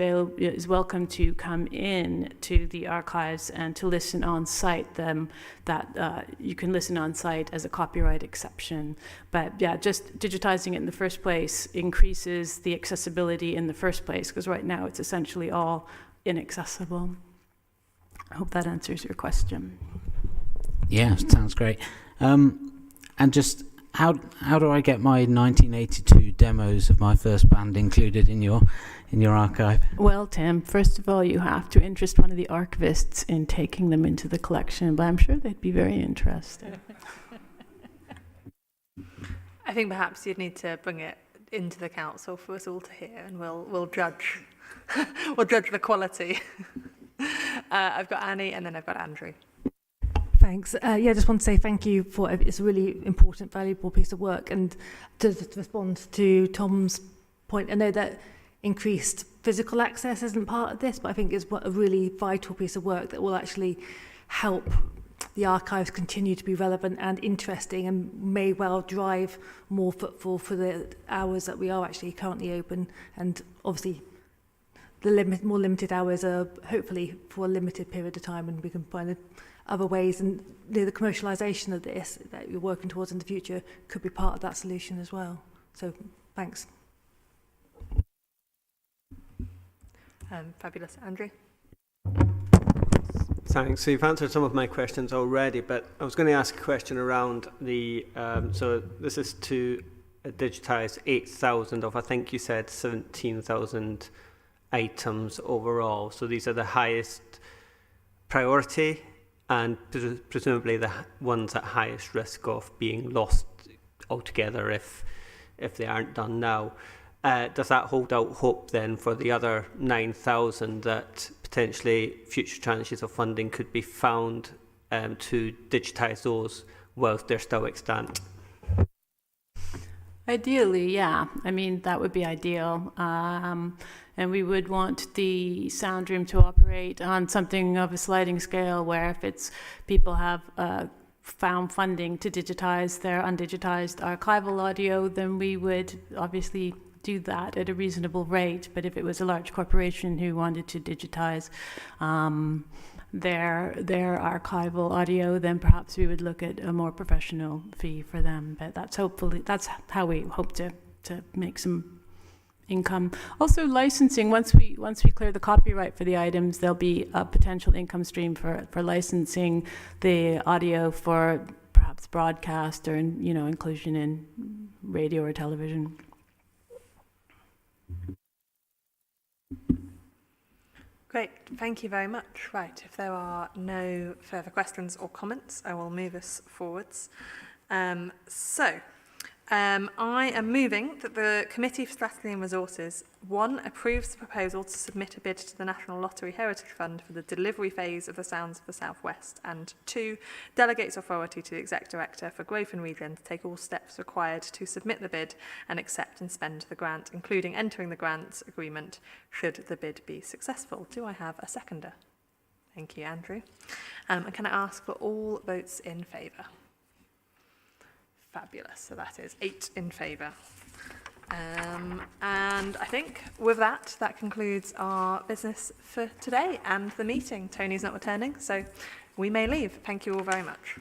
welcome to come in to the archives and to listen on site. You can listen on site as a copyright exception, but yeah, just digitizing it in the first place increases the accessibility in the first place, because right now it's essentially all inaccessible. I hope that answers your question. Yeah, sounds great. And just how do I get my 1982 demos of my first band included in your archive? Well, Tim, first of all, you have to interest one of the archivists in taking them into the collection, but I'm sure they'd be very interested. I think perhaps you'd need to bring it into the council for us all to hear, and we'll judge we'll judge the quality. I've got Annie, and then I've got Andrew. Thanks. Yeah, just want to say thank you for it's a really important, valuable piece of work. And to respond to Tom's point, I know that increased physical access isn't part of this, but I think it's a really vital piece of work that will actually help the archives continue to be relevant and interesting, and may well drive more footfall for the hours that we are actually currently open. And obviously the more limited hours are hopefully for a limited period of time, and we can find other ways, and the commercialisation of this that you're working towards in the future could be part of that solution as well. So thanks. Fabulous. Andrew? Thanks. So you've answered some of my questions already, but I was going to ask a question around the, so this is to digitise 8,000 of, I think you said 17,000 items overall. So these are the highest priority and presumably the ones at highest risk of being lost altogether if they aren't done now. Does that hold out hope then for the other 9,000 that potentially future tranches of funding could be found to digitise those whilst they're still extant? Ideally, yeah. I mean, that would be ideal. And we would want the sound room to operate on something of a sliding scale, where if it's people have found funding to digitize their undigitized archival audio, then we would obviously do that at a reasonable rate. But if it was a large corporation who wanted to digitize their archival audio, then perhaps we would look at a more professional fee for them. But that's how we hope to make some income. Also, licensing, once we clear the copyright for the items, there'll be a potential income stream for licensing the audio for perhaps broadcast or inclusion in radio or television. Great, thank you very much. Right, if there are no further questions or comments, I will move us forwards. I am moving that the Committee for Strategy and Resources 1 approves the proposal to submit a bid to the National Lottery Heritage Fund for the delivery phase of the Sounds of the South West, and 2 delegates authority to the Exec Director for Growth and Regen to take all steps required to submit the bid and accept and spend the grant, including entering the grant agreement should the bid be successful. Do I have a seconder? Thank you, Andrew. And can I ask for all votes in favour? Fabulous. So that is 8 in favour. And I think with that concludes our business for today and the meeting. Tony's not returning, so we may leave. Thank you all very much.